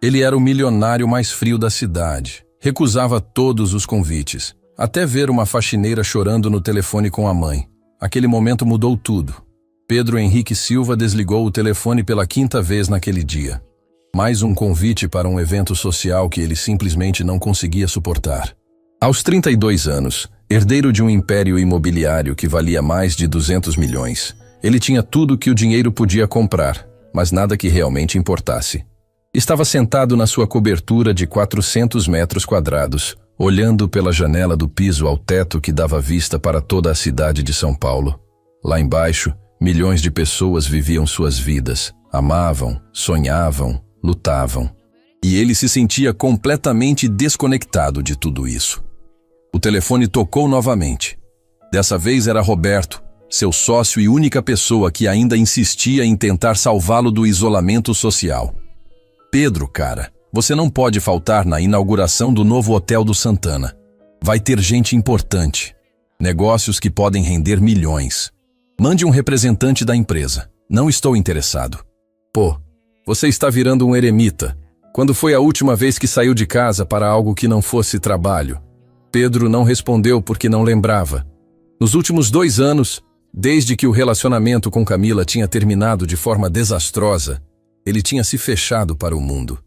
Ele era o milionário mais frio da cidade. Recusava todos os convites, até ver uma faxineira chorando no telefone com a mãe. Aquele momento mudou tudo. Pedro Henrique Silva desligou o telefone pela 5ª vez naquele dia. Mais um convite para um evento social que ele simplesmente não conseguia suportar. Aos 32 anos, herdeiro de um império imobiliário que valia mais de 200 milhões, ele tinha tudo que o dinheiro podia comprar, mas nada que realmente importasse. Estava sentado na sua cobertura de 400 metros quadrados, olhando pela janela do piso ao teto que dava vista para toda a cidade de São Paulo. Lá embaixo, milhões de pessoas viviam suas vidas, amavam, sonhavam, lutavam. E ele se sentia completamente desconectado de tudo isso. O telefone tocou novamente. Dessa vez era Roberto, seu sócio e única pessoa que ainda insistia em tentar salvá-lo do isolamento social. Pedro, cara, você não pode faltar na inauguração do novo hotel do Santana. Vai ter gente importante. Negócios que podem render milhões. Mande um representante da empresa. Não estou interessado. Pô, você está virando um eremita. Quando foi a última vez que saiu de casa para algo que não fosse trabalho? Pedro não respondeu porque não lembrava. Nos últimos 2 anos, desde que o relacionamento com Camila tinha terminado de forma desastrosa, ele tinha se fechado para o mundo.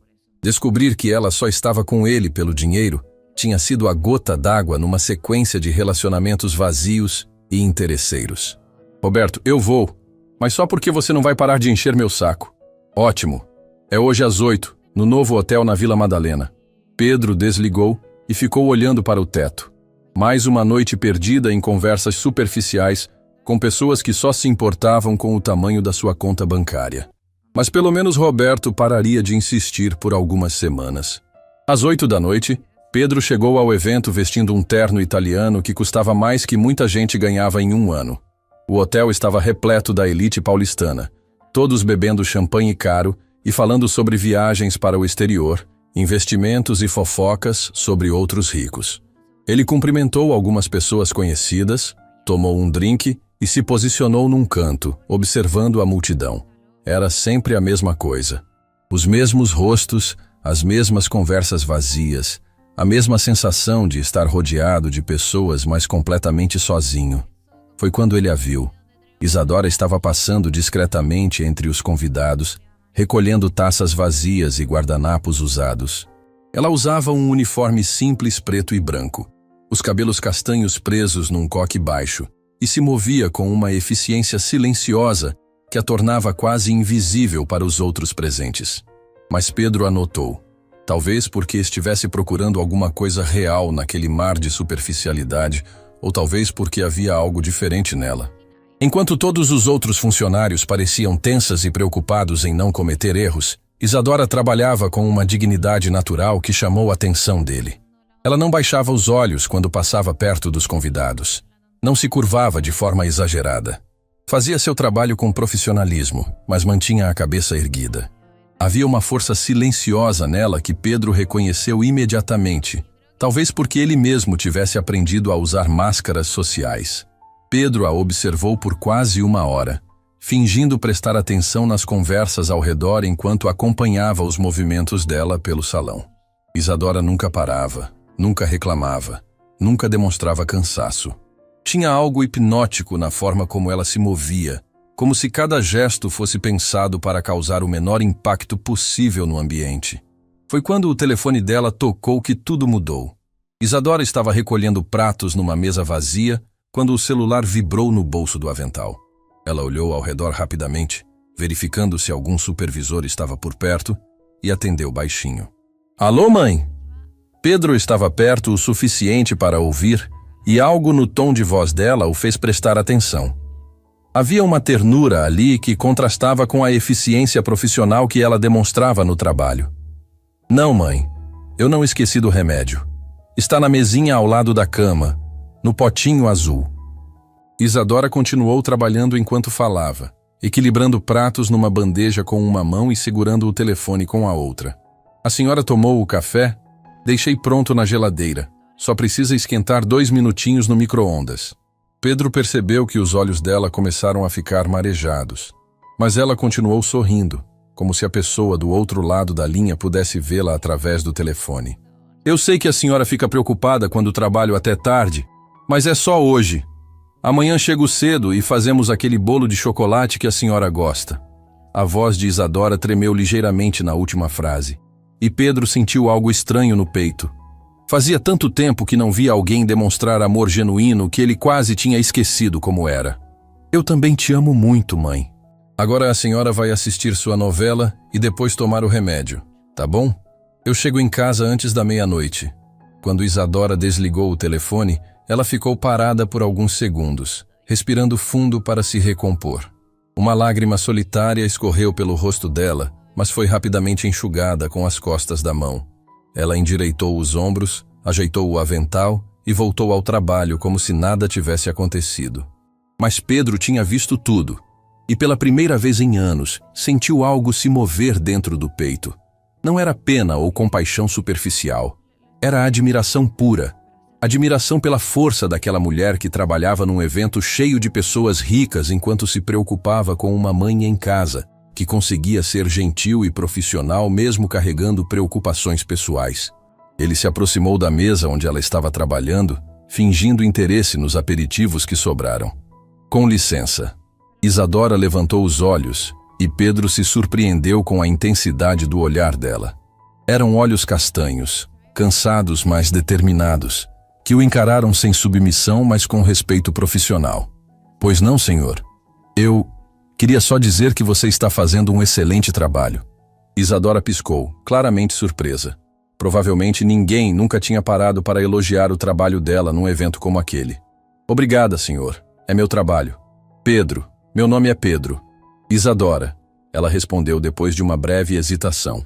Descobrir que ela só estava com ele pelo dinheiro tinha sido a gota d'água numa sequência de relacionamentos vazios e interesseiros. Roberto, eu vou, mas só porque você não vai parar de encher meu saco. Ótimo. É hoje às 8, no novo hotel na Vila Madalena. Pedro desligou e ficou olhando para o teto. Mais uma noite perdida em conversas superficiais com pessoas que só se importavam com o tamanho da sua conta bancária. Mas pelo menos Roberto pararia de insistir por algumas semanas. Às 8 da noite, Pedro chegou ao evento vestindo um terno italiano que custava mais que muita gente ganhava em um ano. O hotel estava repleto da elite paulistana, todos bebendo champanhe caro e falando sobre viagens para o exterior, investimentos e fofocas sobre outros ricos. Ele cumprimentou algumas pessoas conhecidas, tomou um drink e se posicionou num canto, observando a multidão. Era sempre a mesma coisa. Os mesmos rostos, as mesmas conversas vazias, a mesma sensação de estar rodeado de pessoas, mas completamente sozinho. Foi quando ele a viu. Isadora estava passando discretamente entre os convidados, recolhendo taças vazias e guardanapos usados. Ela usava um uniforme simples preto e branco, os cabelos castanhos presos num coque baixo, e se movia com uma eficiência silenciosa que a tornava quase invisível para os outros presentes. Mas Pedro a notou, talvez porque estivesse procurando alguma coisa real naquele mar de superficialidade, ou talvez porque havia algo diferente nela. Enquanto todos os outros funcionários pareciam tensas e preocupados em não cometer erros, Isadora trabalhava com uma dignidade natural que chamou a atenção dele. Ela não baixava os olhos quando passava perto dos convidados. Não se curvava de forma exagerada. Fazia seu trabalho com profissionalismo, mas mantinha a cabeça erguida. Havia uma força silenciosa nela que Pedro reconheceu imediatamente, talvez porque ele mesmo tivesse aprendido a usar máscaras sociais. Pedro a observou por quase 1 hora, fingindo prestar atenção nas conversas ao redor enquanto acompanhava os movimentos dela pelo salão. Isadora nunca parava, nunca reclamava, nunca demonstrava cansaço. Tinha algo hipnótico na forma como ela se movia, como se cada gesto fosse pensado para causar o menor impacto possível no ambiente. Foi quando o telefone dela tocou que tudo mudou. Isadora estava recolhendo pratos numa mesa vazia quando o celular vibrou no bolso do avental. Ela olhou ao redor rapidamente, verificando se algum supervisor estava por perto, e atendeu baixinho. Alô, mãe? Pedro estava perto o suficiente para ouvir, e algo no tom de voz dela o fez prestar atenção. Havia uma ternura ali que contrastava com a eficiência profissional que ela demonstrava no trabalho. Não, mãe, eu não esqueci do remédio. Está na mesinha ao lado da cama, no potinho azul. Isadora continuou trabalhando enquanto falava, equilibrando pratos numa bandeja com uma mão e segurando o telefone com a outra. A senhora tomou o café? Deixei pronto na geladeira. Só precisa esquentar 2 minutinhos no micro-ondas. Pedro percebeu que os olhos dela começaram a ficar marejados. Mas ela continuou sorrindo, como se a pessoa do outro lado da linha pudesse vê-la através do telefone. Eu sei que a senhora fica preocupada quando trabalho até tarde, mas é só hoje. Amanhã chego cedo e fazemos aquele bolo de chocolate que a senhora gosta. A voz de Isadora tremeu ligeiramente na última frase, e Pedro sentiu algo estranho no peito. Fazia tanto tempo que não via alguém demonstrar amor genuíno que ele quase tinha esquecido como era. Eu também te amo muito, mãe. Agora a senhora vai assistir sua novela e depois tomar o remédio, tá bom? Eu chego em casa antes da meia-noite. Quando Isadora desligou o telefone, ela ficou parada por alguns segundos, respirando fundo para se recompor. Uma lágrima solitária escorreu pelo rosto dela, mas foi rapidamente enxugada com as costas da mão. Ela endireitou os ombros, ajeitou o avental e voltou ao trabalho como se nada tivesse acontecido. Mas Pedro tinha visto tudo, e pela primeira vez em anos, sentiu algo se mover dentro do peito. Não era pena ou compaixão superficial. Era admiração pura. Admiração pela força daquela mulher que trabalhava num evento cheio de pessoas ricas enquanto se preocupava com uma mãe em casa, que conseguia ser gentil e profissional mesmo carregando preocupações pessoais. Ele se aproximou da mesa onde ela estava trabalhando, fingindo interesse nos aperitivos que sobraram. Com licença. Isadora levantou os olhos e Pedro se surpreendeu com a intensidade do olhar dela. Eram olhos castanhos, cansados mas determinados, que o encararam sem submissão, mas com respeito profissional. Pois não, senhor? Eu queria só dizer que você está fazendo um excelente trabalho. Isadora piscou, claramente surpresa. Provavelmente ninguém nunca tinha parado para elogiar o trabalho dela num evento como aquele. Obrigada, senhor. É meu trabalho. Pedro. Meu nome é Pedro. Isadora. Ela respondeu depois de uma breve hesitação.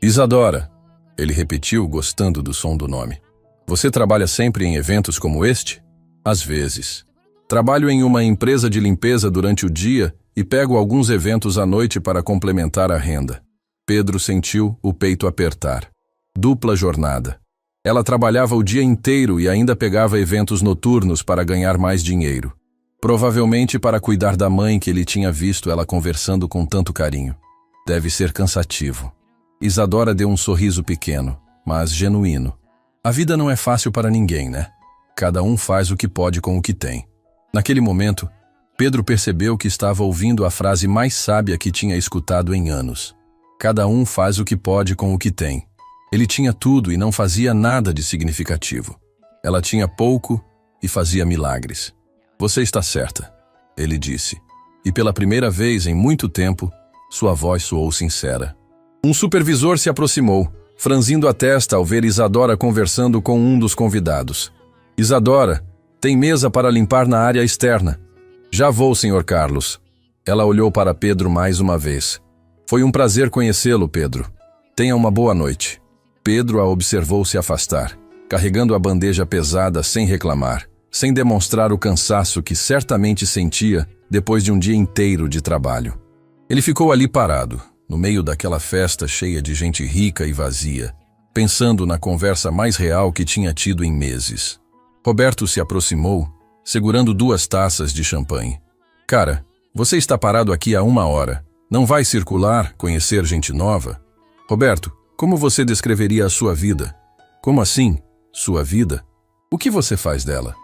Isadora. Ele repetiu, gostando do som do nome. Você trabalha sempre em eventos como este? Às vezes. Trabalho em uma empresa de limpeza durante o dia e pego alguns eventos à noite para complementar a renda. Pedro sentiu o peito apertar. Dupla jornada. Ela trabalhava o dia inteiro e ainda pegava eventos noturnos para ganhar mais dinheiro. Provavelmente para cuidar da mãe que ele tinha visto ela conversando com tanto carinho. Deve ser cansativo. Isadora deu um sorriso pequeno, mas genuíno. A vida não é fácil para ninguém, né? Cada um faz o que pode com o que tem. Naquele momento, Pedro percebeu que estava ouvindo a frase mais sábia que tinha escutado em anos. Cada um faz o que pode com o que tem. Ele tinha tudo e não fazia nada de significativo. Ela tinha pouco e fazia milagres. Você está certa, ele disse. E pela primeira vez em muito tempo, sua voz soou sincera. Um supervisor se aproximou, franzindo a testa ao ver Isadora conversando com um dos convidados. Isadora, tem mesa para limpar na área externa. Já vou, Sr. Carlos. Ela olhou para Pedro mais uma vez. Foi um prazer conhecê-lo, Pedro. Tenha uma boa noite. Pedro a observou se afastar, carregando a bandeja pesada sem reclamar, sem demonstrar o cansaço que certamente sentia depois de um dia inteiro de trabalho. Ele ficou ali parado, no meio daquela festa cheia de gente rica e vazia, pensando na conversa mais real que tinha tido em meses. Roberto se aproximou, segurando 2 taças de champanhe. Cara, você está parado aqui há 1 hora. Não vai circular, conhecer gente nova? Roberto, como você descreveria a sua vida? Como assim, sua vida? O que você faz dela?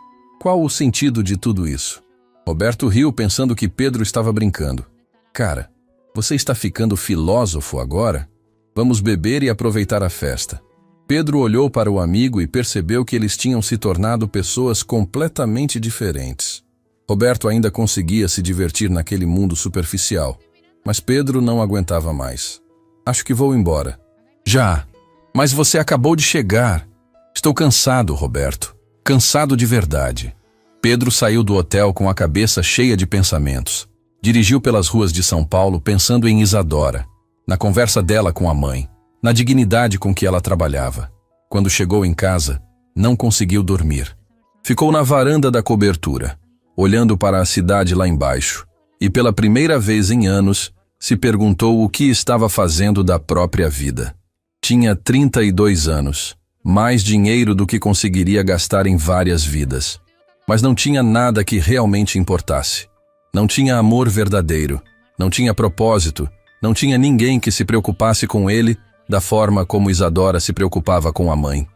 Qual o sentido de tudo isso? Roberto riu pensando que Pedro estava brincando. Cara, você está ficando filósofo agora? Vamos beber e aproveitar a festa. Pedro olhou para o amigo e percebeu que eles tinham se tornado pessoas completamente diferentes. Roberto ainda conseguia se divertir naquele mundo superficial, mas Pedro não aguentava mais. Acho que vou embora. Já, mas você acabou de chegar. Estou cansado, Roberto. Cansado de verdade. Pedro saiu do hotel com a cabeça cheia de pensamentos. Dirigiu pelas ruas de São Paulo pensando em Isadora, na conversa dela com a mãe, na dignidade com que ela trabalhava. Quando chegou em casa, não conseguiu dormir. Ficou na varanda da cobertura, olhando para a cidade lá embaixo, e pela primeira vez em anos, se perguntou o que estava fazendo da própria vida. Tinha 32 anos. Mais dinheiro do que conseguiria gastar em várias vidas. Mas não tinha nada que realmente importasse. Não tinha amor verdadeiro, não tinha propósito Não tinha ninguém que se preocupasse com ele da forma como Isadora se preocupava com a mãe.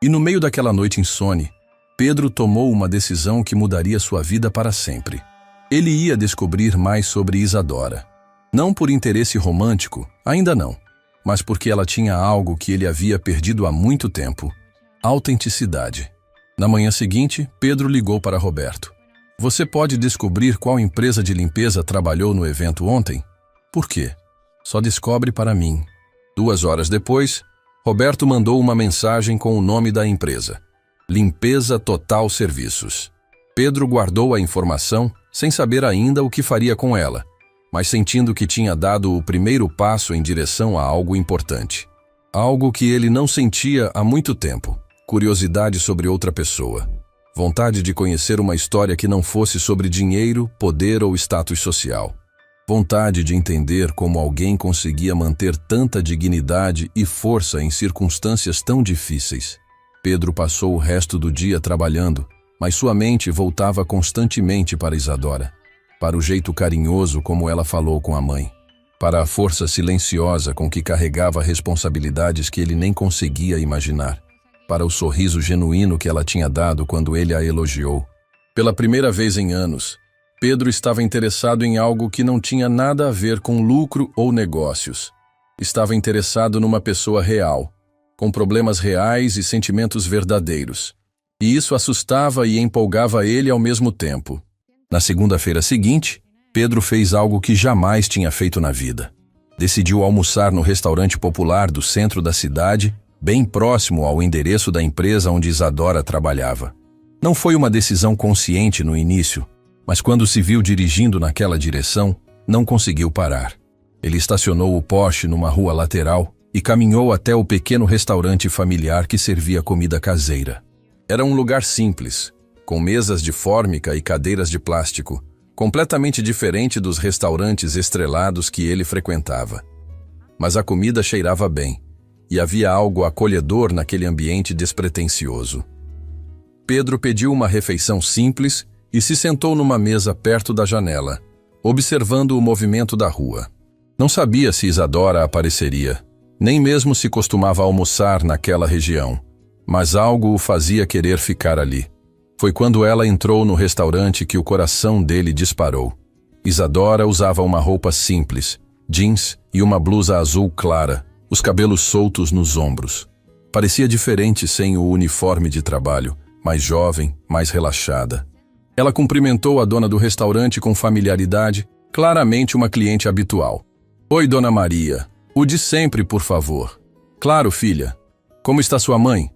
E no meio daquela noite insone, Pedro tomou uma decisão que mudaria sua vida para sempre. Ele ia descobrir mais sobre Isadora. Não por interesse romântico, ainda não, mas porque ela tinha algo que ele havia perdido há muito tempo: autenticidade. Na manhã seguinte, Pedro ligou para Roberto. Você pode descobrir qual empresa de limpeza trabalhou no evento ontem? Por quê? Só descobre para mim. 2 horas depois, Roberto mandou uma mensagem com o nome da empresa: Limpeza Total Serviços. Pedro guardou a informação, sem saber ainda o que faria com ela, mas sentindo que tinha dado o primeiro passo em direção a algo importante. Algo que ele não sentia há muito tempo: curiosidade sobre outra pessoa. Vontade de conhecer uma história que não fosse sobre dinheiro, poder ou status social. Vontade de entender como alguém conseguia manter tanta dignidade e força em circunstâncias tão difíceis. Pedro passou o resto do dia trabalhando, mas sua mente voltava constantemente para Isadora, para o jeito carinhoso como ela falou com a mãe, para a força silenciosa com que carregava responsabilidades que ele nem conseguia imaginar, para o sorriso genuíno que ela tinha dado quando ele a elogiou. Pela primeira vez em anos, Pedro estava interessado em algo que não tinha nada a ver com lucro ou negócios. Estava interessado numa pessoa real, com problemas reais e sentimentos verdadeiros. E isso assustava e empolgava ele ao mesmo tempo. Na segunda-feira seguinte, Pedro fez algo que jamais tinha feito na vida. Decidiu almoçar no restaurante popular do centro da cidade, bem próximo ao endereço da empresa onde Isadora trabalhava. Não foi uma decisão consciente no início, mas quando se viu dirigindo naquela direção, não conseguiu parar. Ele estacionou o Porsche numa rua lateral e caminhou até o pequeno restaurante familiar que servia comida caseira. Era um lugar simples, com mesas de fórmica e cadeiras de plástico, completamente diferente dos restaurantes estrelados que ele frequentava. Mas a comida cheirava bem, e havia algo acolhedor naquele ambiente despretensioso. Pedro pediu uma refeição simples e se sentou numa mesa perto da janela, observando o movimento da rua. Não sabia se Isadora apareceria, nem mesmo se costumava almoçar naquela região, mas algo o fazia querer ficar ali. Foi quando ela entrou no restaurante que o coração dele disparou. Isadora usava uma roupa simples, jeans e uma blusa azul clara, os cabelos soltos nos ombros. Parecia diferente sem o uniforme de trabalho, mais jovem, mais relaxada. Ela cumprimentou a dona do restaurante com familiaridade, claramente uma cliente habitual. Oi, Dona Maria. O de sempre, por favor. Claro, filha. Como está sua mãe?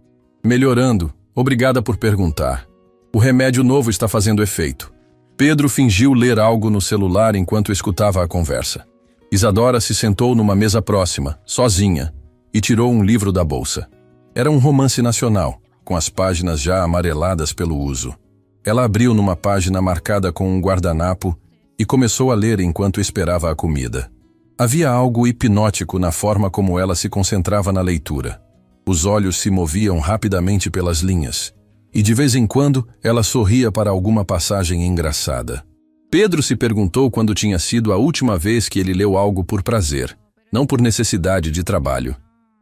Melhorando. Obrigada por perguntar. O remédio novo está fazendo efeito. Pedro fingiu ler algo no celular enquanto escutava a conversa. Isadora se sentou numa mesa próxima, sozinha, e tirou um livro da bolsa. Era um romance nacional, com as páginas já amareladas pelo uso. Ela abriu numa página marcada com um guardanapo e começou a ler enquanto esperava a comida. Havia algo hipnótico na forma como ela se concentrava na leitura. Os olhos se moviam rapidamente pelas linhas, e de vez em quando ela sorria para alguma passagem engraçada. Pedro se perguntou quando tinha sido a última vez que ele leu algo por prazer, não por necessidade de trabalho.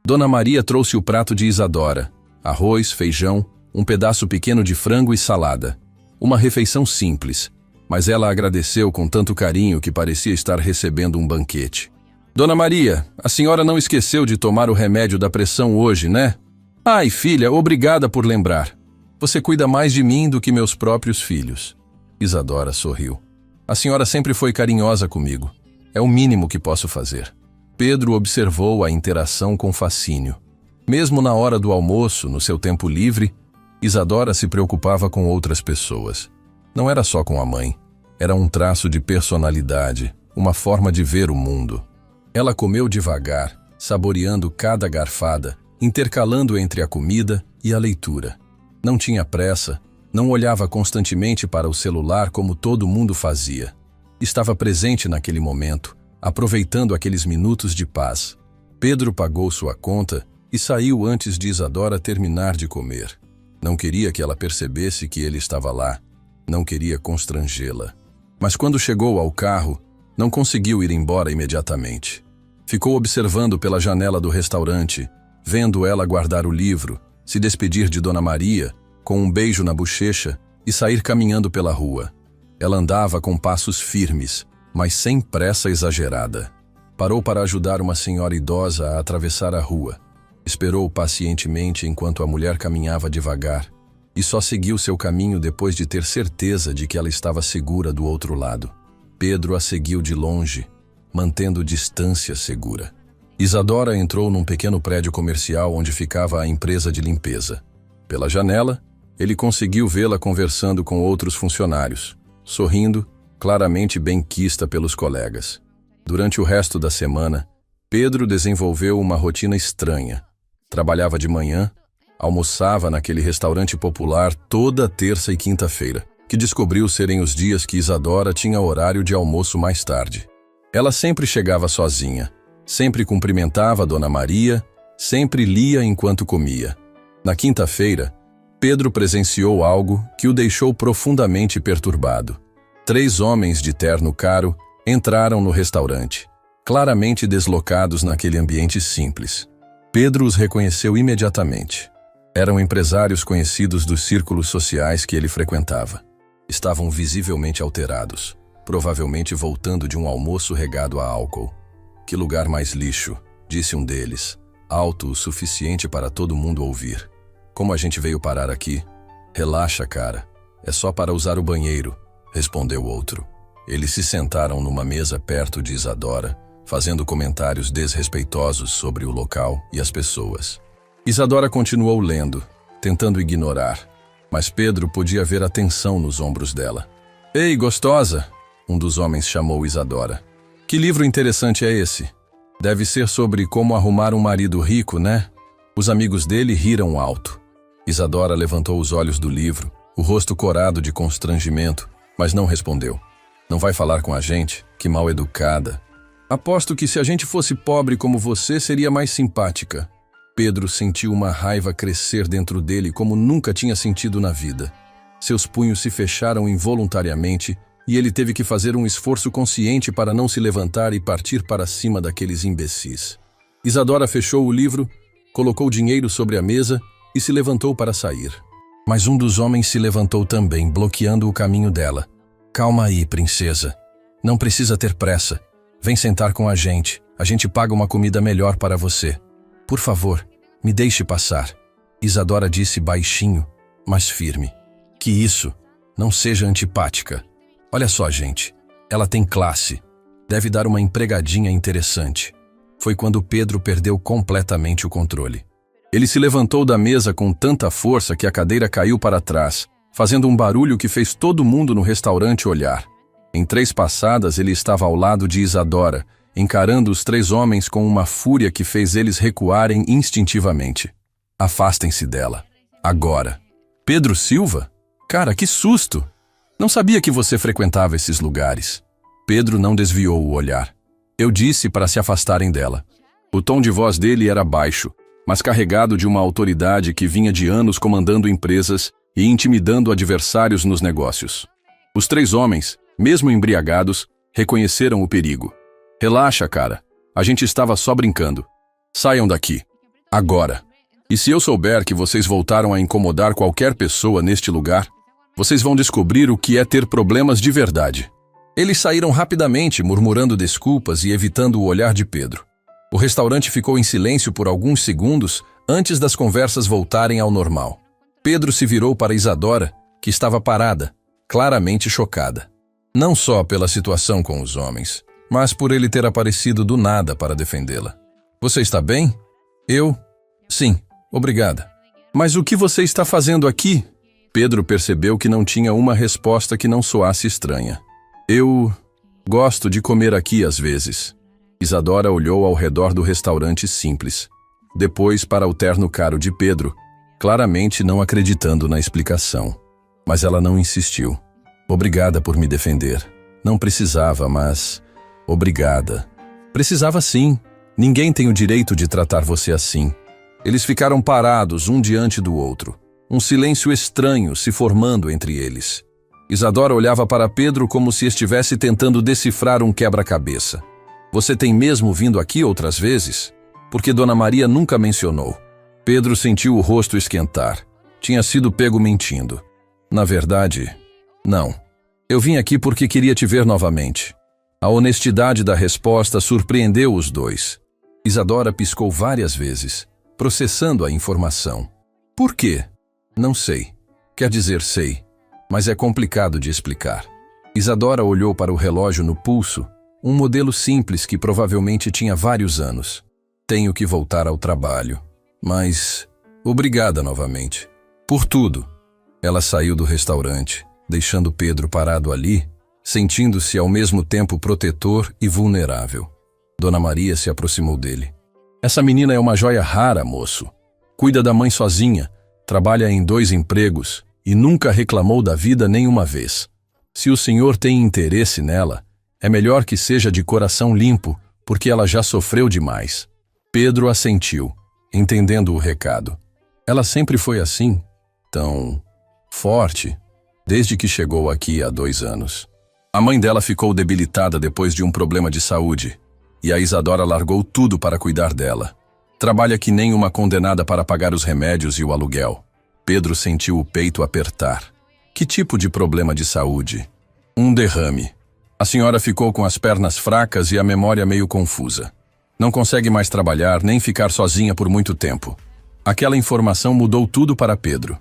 Dona Maria trouxe o prato de Isadora: arroz, feijão, um pedaço pequeno de frango e salada. Uma refeição simples, mas ela agradeceu com tanto carinho que parecia estar recebendo um banquete. Dona Maria, a senhora não esqueceu de tomar o remédio da pressão hoje, né? Ai, filha, obrigada por lembrar. Você cuida mais de mim do que meus próprios filhos. Isadora sorriu. A senhora sempre foi carinhosa comigo. É o mínimo que posso fazer. Pedro observou a interação com fascínio. Mesmo na hora do almoço, no seu tempo livre, Isadora se preocupava com outras pessoas. Não era só com a mãe. Era um traço de personalidade, uma forma de ver o mundo. Ela comeu devagar, saboreando cada garfada, intercalando entre a comida e a leitura. Não tinha pressa, não olhava constantemente para o celular como todo mundo fazia. Estava presente naquele momento, aproveitando aqueles minutos de paz. Pedro pagou sua conta e saiu antes de Isadora terminar de comer. Não queria que ela percebesse que ele estava lá. Não queria constrangê-la. Mas quando chegou ao carro, não conseguiu ir embora imediatamente. Ficou observando pela janela do restaurante, vendo ela guardar o livro, se despedir de Dona Maria, com um beijo na bochecha, e sair caminhando pela rua. Ela andava com passos firmes, mas sem pressa exagerada. Parou para ajudar uma senhora idosa a atravessar a rua. Esperou pacientemente enquanto a mulher caminhava devagar, e só seguiu seu caminho depois de ter certeza de que ela estava segura do outro lado. Pedro a seguiu de longe, mantendo distância segura. Isadora entrou num pequeno prédio comercial onde ficava a empresa de limpeza. Pela janela, ele conseguiu vê-la conversando com outros funcionários, sorrindo, claramente benquista pelos colegas. Durante o resto da semana, Pedro desenvolveu uma rotina estranha. Trabalhava de manhã, almoçava naquele restaurante popular toda terça e quinta-feira, que descobriu serem os dias que Isadora tinha horário de almoço mais tarde. Ela sempre chegava sozinha, sempre cumprimentava Dona Maria, sempre lia enquanto comia. Na quinta-feira, Pedro presenciou algo que o deixou profundamente perturbado. 3 homens de terno caro entraram no restaurante, claramente deslocados naquele ambiente simples. Pedro os reconheceu imediatamente. Eram empresários conhecidos dos círculos sociais que ele frequentava. Estavam visivelmente alterados, provavelmente voltando de um almoço regado a álcool. "Que lugar mais lixo", disse um deles, alto o suficiente para todo mundo ouvir. "Como a gente veio parar aqui?" "Relaxa, cara. É só para usar o banheiro", respondeu outro. Eles se sentaram numa mesa perto de Isadora, fazendo comentários desrespeitosos sobre o local e as pessoas. Isadora continuou lendo, tentando ignorar, mas Pedro podia ver a tensão nos ombros dela. "Ei, gostosa!" um dos homens chamou Isadora. "Que livro interessante é esse? Deve ser sobre como arrumar um marido rico, né?" Os amigos dele riram alto. Isadora levantou os olhos do livro, o rosto corado de constrangimento, mas não respondeu. "Não vai falar com a gente? Que mal educada." "Aposto que se a gente fosse pobre como você, seria mais simpática." Pedro sentiu uma raiva crescer dentro dele como nunca tinha sentido na vida. Seus punhos se fecharam involuntariamente e ele teve que fazer um esforço consciente para não se levantar e partir para cima daqueles imbecis. Isadora fechou o livro, colocou dinheiro sobre a mesa e se levantou para sair. Mas um dos homens se levantou também, bloqueando o caminho dela. "Calma aí, princesa. Não precisa ter pressa. Vem sentar com a gente paga uma comida melhor para você. Por favor, me deixe passar." Isadora disse baixinho, mas firme. "Que isso? Não seja antipática. Olha só, gente. Ela tem classe. Deve dar uma empregadinha interessante." Foi quando Pedro perdeu completamente o controle. Ele se levantou da mesa com tanta força que a cadeira caiu para trás, fazendo um barulho que fez todo mundo no restaurante olhar. Em 3 passadas, ele estava ao lado de Isadora, encarando os 3 homens com uma fúria que fez eles recuarem instintivamente. "Afastem-se dela. Agora." "Pedro Silva? Cara, que susto! Não sabia que você frequentava esses lugares." Pedro não desviou o olhar. "Eu disse para se afastarem dela." O tom de voz dele era baixo, mas carregado de uma autoridade que vinha de anos comandando empresas e intimidando adversários nos negócios. Os 3 homens, mesmo embriagados, reconheceram o perigo. "Relaxa, cara. A gente estava só brincando. Saiam daqui. Agora. E se eu souber que vocês voltaram a incomodar qualquer pessoa neste lugar, vocês vão descobrir o que é ter problemas de verdade." Eles saíram rapidamente, murmurando desculpas e evitando o olhar de Pedro. O restaurante ficou em silêncio por alguns segundos antes das conversas voltarem ao normal. Pedro se virou para Isadora, que estava parada, claramente chocada. Não só pela situação com os homens, mas por ele ter aparecido do nada para defendê-la. "Você está bem?" "Eu? Sim, obrigada." "Mas o que você está fazendo aqui?" Pedro percebeu que não tinha uma resposta que não soasse estranha. "Eu gosto de comer aqui às vezes." Isadora olhou ao redor do restaurante simples, depois para o terno caro de Pedro, claramente não acreditando na explicação. Mas ela não insistiu. "Obrigada por me defender. Não precisava, mas... obrigada." "Precisava sim. Ninguém tem o direito de tratar você assim." Eles ficaram parados, um diante do outro. Um silêncio estranho se formando entre eles. Isadora olhava para Pedro como se estivesse tentando decifrar um quebra-cabeça. Você tem mesmo vindo aqui outras vezes? Porque Dona Maria nunca mencionou. Pedro sentiu o rosto esquentar. Tinha sido pego mentindo. Na verdade, não. Eu vim aqui porque queria te ver novamente. A honestidade da resposta surpreendeu os dois. Isadora piscou várias vezes, processando a informação. Por quê? Não sei. Quer dizer, sei, mas é complicado de explicar. Isadora olhou para o relógio no pulso, um modelo simples que provavelmente tinha vários anos. Tenho que voltar ao trabalho. Mas, obrigada novamente. Por tudo. Ela saiu do restaurante, deixando Pedro parado ali, sentindo-se ao mesmo tempo protetor e vulnerável. Dona Maria se aproximou dele. Essa menina é uma joia rara, moço. Cuida da mãe sozinha, trabalha em 2 empregos e nunca reclamou da vida nenhuma vez. Se o senhor tem interesse nela, é melhor que seja de coração limpo, porque ela já sofreu demais. Pedro assentiu, entendendo o recado. Ela sempre foi assim, tão forte, desde que chegou aqui há 2 anos. A mãe dela ficou debilitada depois de um problema de saúde, e a Isadora largou tudo para cuidar dela. Trabalha que nem uma condenada para pagar os remédios e o aluguel. Pedro sentiu o peito apertar. Que tipo de problema de saúde? Um derrame. A senhora ficou com as pernas fracas e a memória meio confusa. Não consegue mais trabalhar nem ficar sozinha por muito tempo. Aquela informação mudou tudo para Pedro.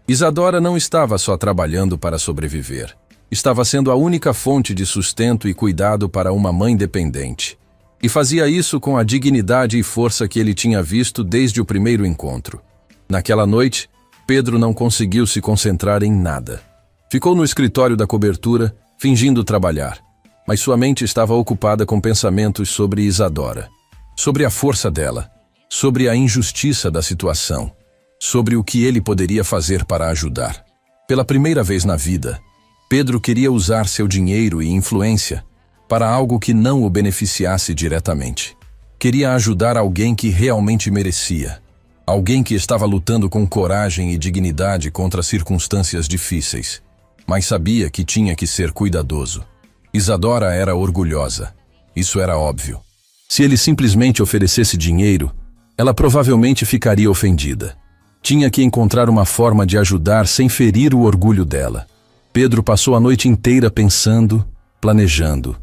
Isadora não estava só trabalhando para sobreviver. Estava sendo a única fonte de sustento e cuidado para uma mãe dependente. E fazia isso com a dignidade e força que ele tinha visto desde o primeiro encontro. Naquela noite, Pedro não conseguiu se concentrar em nada. Ficou no escritório da cobertura, fingindo trabalhar. Mas sua mente estava ocupada com pensamentos sobre Isadora. Sobre a força dela. Sobre a injustiça da situação. Sobre o que ele poderia fazer para ajudar. Pela primeira vez na vida, Pedro queria usar seu dinheiro e influência para algo que não o beneficiasse diretamente. Queria ajudar alguém que realmente merecia. Alguém que estava lutando com coragem e dignidade contra circunstâncias difíceis. Mas sabia que tinha que ser cuidadoso. Isadora era orgulhosa. Isso era óbvio. Se ele simplesmente oferecesse dinheiro, ela provavelmente ficaria ofendida. Tinha que encontrar uma forma de ajudar sem ferir o orgulho dela. Pedro passou a noite inteira pensando, planejando.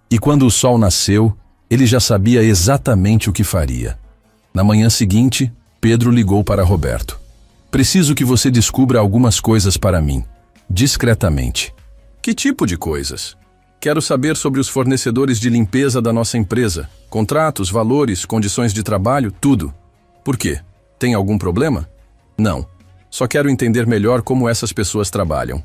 E quando o sol nasceu, ele já sabia exatamente o que faria. Na manhã seguinte, Pedro ligou para Roberto. Preciso que você descubra algumas coisas para mim, discretamente. Que tipo de coisas? Quero saber sobre os fornecedores de limpeza da nossa empresa. Contratos, valores, condições de trabalho, tudo. Por quê? Tem algum problema? Não. Só quero entender melhor como essas pessoas trabalham.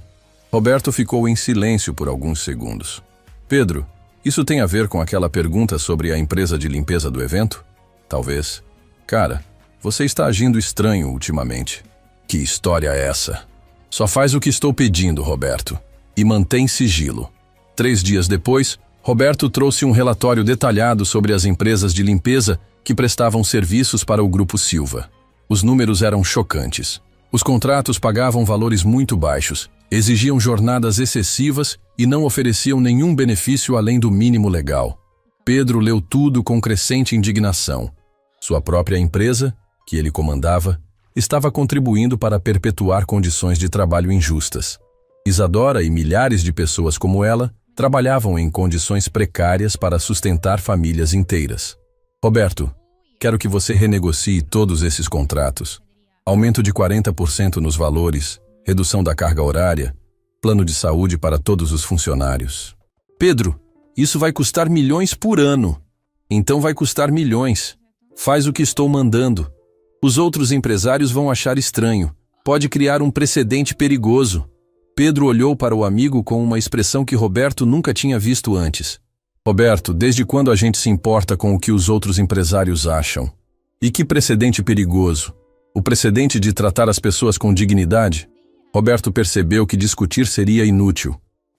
Roberto ficou em silêncio por alguns segundos. Pedro, isso tem a ver com aquela pergunta sobre a empresa de limpeza do evento? Talvez. Cara, você está agindo estranho ultimamente. Que história é essa? Só faz o que estou pedindo, Roberto. E mantém sigilo. 3 dias depois, Roberto trouxe um relatório detalhado sobre as empresas de limpeza que prestavam serviços para o Grupo Silva. Os números eram chocantes. Os contratos pagavam valores muito baixos, exigiam jornadas excessivas e não ofereciam nenhum benefício além do mínimo legal. Pedro leu tudo com crescente indignação. Sua própria empresa, que ele comandava, estava contribuindo para perpetuar condições de trabalho injustas. Isadora e milhares de pessoas como ela trabalhavam em condições precárias para sustentar famílias inteiras. Roberto, quero que você renegocie todos esses contratos. Aumento de 40% nos valores, redução da carga horária, plano de saúde para todos os funcionários. Pedro, isso vai custar milhões por ano. Então vai custar milhões. Faz o que estou mandando. Os outros empresários vão achar estranho. Pode criar um precedente perigoso. Pedro olhou para o amigo com uma expressão que Roberto nunca tinha visto antes. Roberto, desde quando a gente se importa com o que os outros empresários acham? E que precedente perigoso? O precedente de tratar as pessoas com dignidade? Roberto percebeu que discutir seria inútil.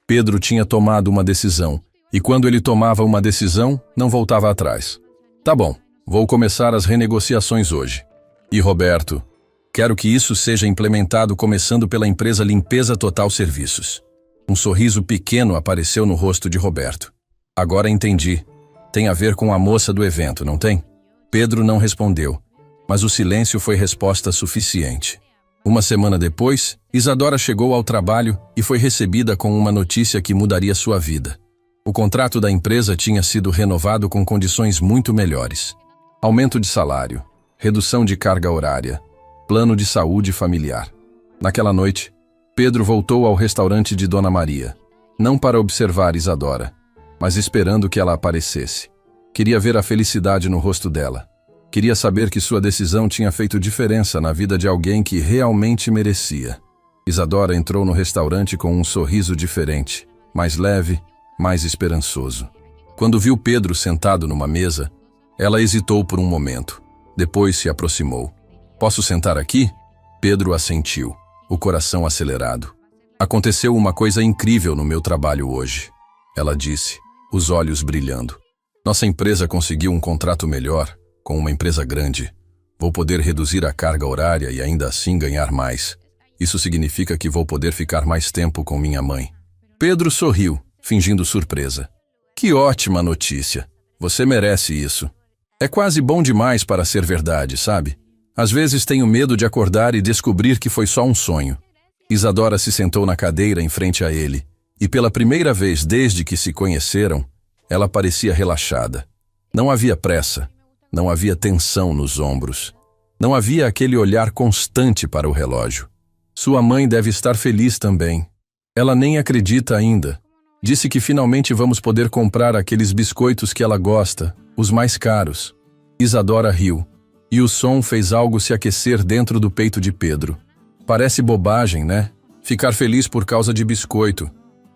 Pedro tinha tomado uma decisão, e quando ele tomava uma decisão, não voltava atrás. Tá bom, vou começar as renegociações hoje. E Roberto, quero que isso seja implementado começando pela empresa Limpeza Total Serviços. Um sorriso pequeno apareceu no rosto de Roberto. Agora entendi. Tem a ver com a moça do evento, não tem? Pedro não respondeu, mas o silêncio foi resposta suficiente. Uma semana depois, Isadora chegou ao trabalho e foi recebida com uma notícia que mudaria sua vida. O contrato da empresa tinha sido renovado com condições muito melhores. Aumento de salário, redução de carga horária, plano de saúde familiar. Naquela noite, Pedro voltou ao restaurante de Dona Maria, não para observar Isadora, mas esperando que ela aparecesse. Queria ver a felicidade no rosto dela. Queria saber que sua decisão tinha feito diferença na vida de alguém que realmente merecia. Isadora entrou no restaurante com um sorriso diferente, mais leve, mais esperançoso. Quando viu Pedro sentado numa mesa, ela hesitou por um momento. Depois se aproximou. "Posso sentar aqui?" Pedro assentiu, o coração acelerado. "Aconteceu uma coisa incrível no meu trabalho hoje", ela disse, os olhos brilhando. "Nossa empresa conseguiu um contrato melhor, com uma empresa grande. Vou poder reduzir a carga horária e ainda assim ganhar mais. Isso significa que vou poder ficar mais tempo com minha mãe." Pedro sorriu, fingindo surpresa. "Que ótima notícia! Você merece isso. É quase bom demais para ser verdade, sabe? Às vezes tenho medo de acordar e descobrir que foi só um sonho." Isadora se sentou na cadeira em frente a ele, e pela primeira vez desde que se conheceram, ela parecia relaxada. Não havia pressa, não havia tensão nos ombros, não havia aquele olhar constante para o relógio. Sua mãe deve estar feliz também. Ela nem acredita ainda. Disse que finalmente vamos poder comprar aqueles biscoitos que ela gosta, os mais caros. Isadora riu, e o som fez algo se aquecer dentro do peito de Pedro. Parece bobagem, né? Ficar feliz por causa de biscoito.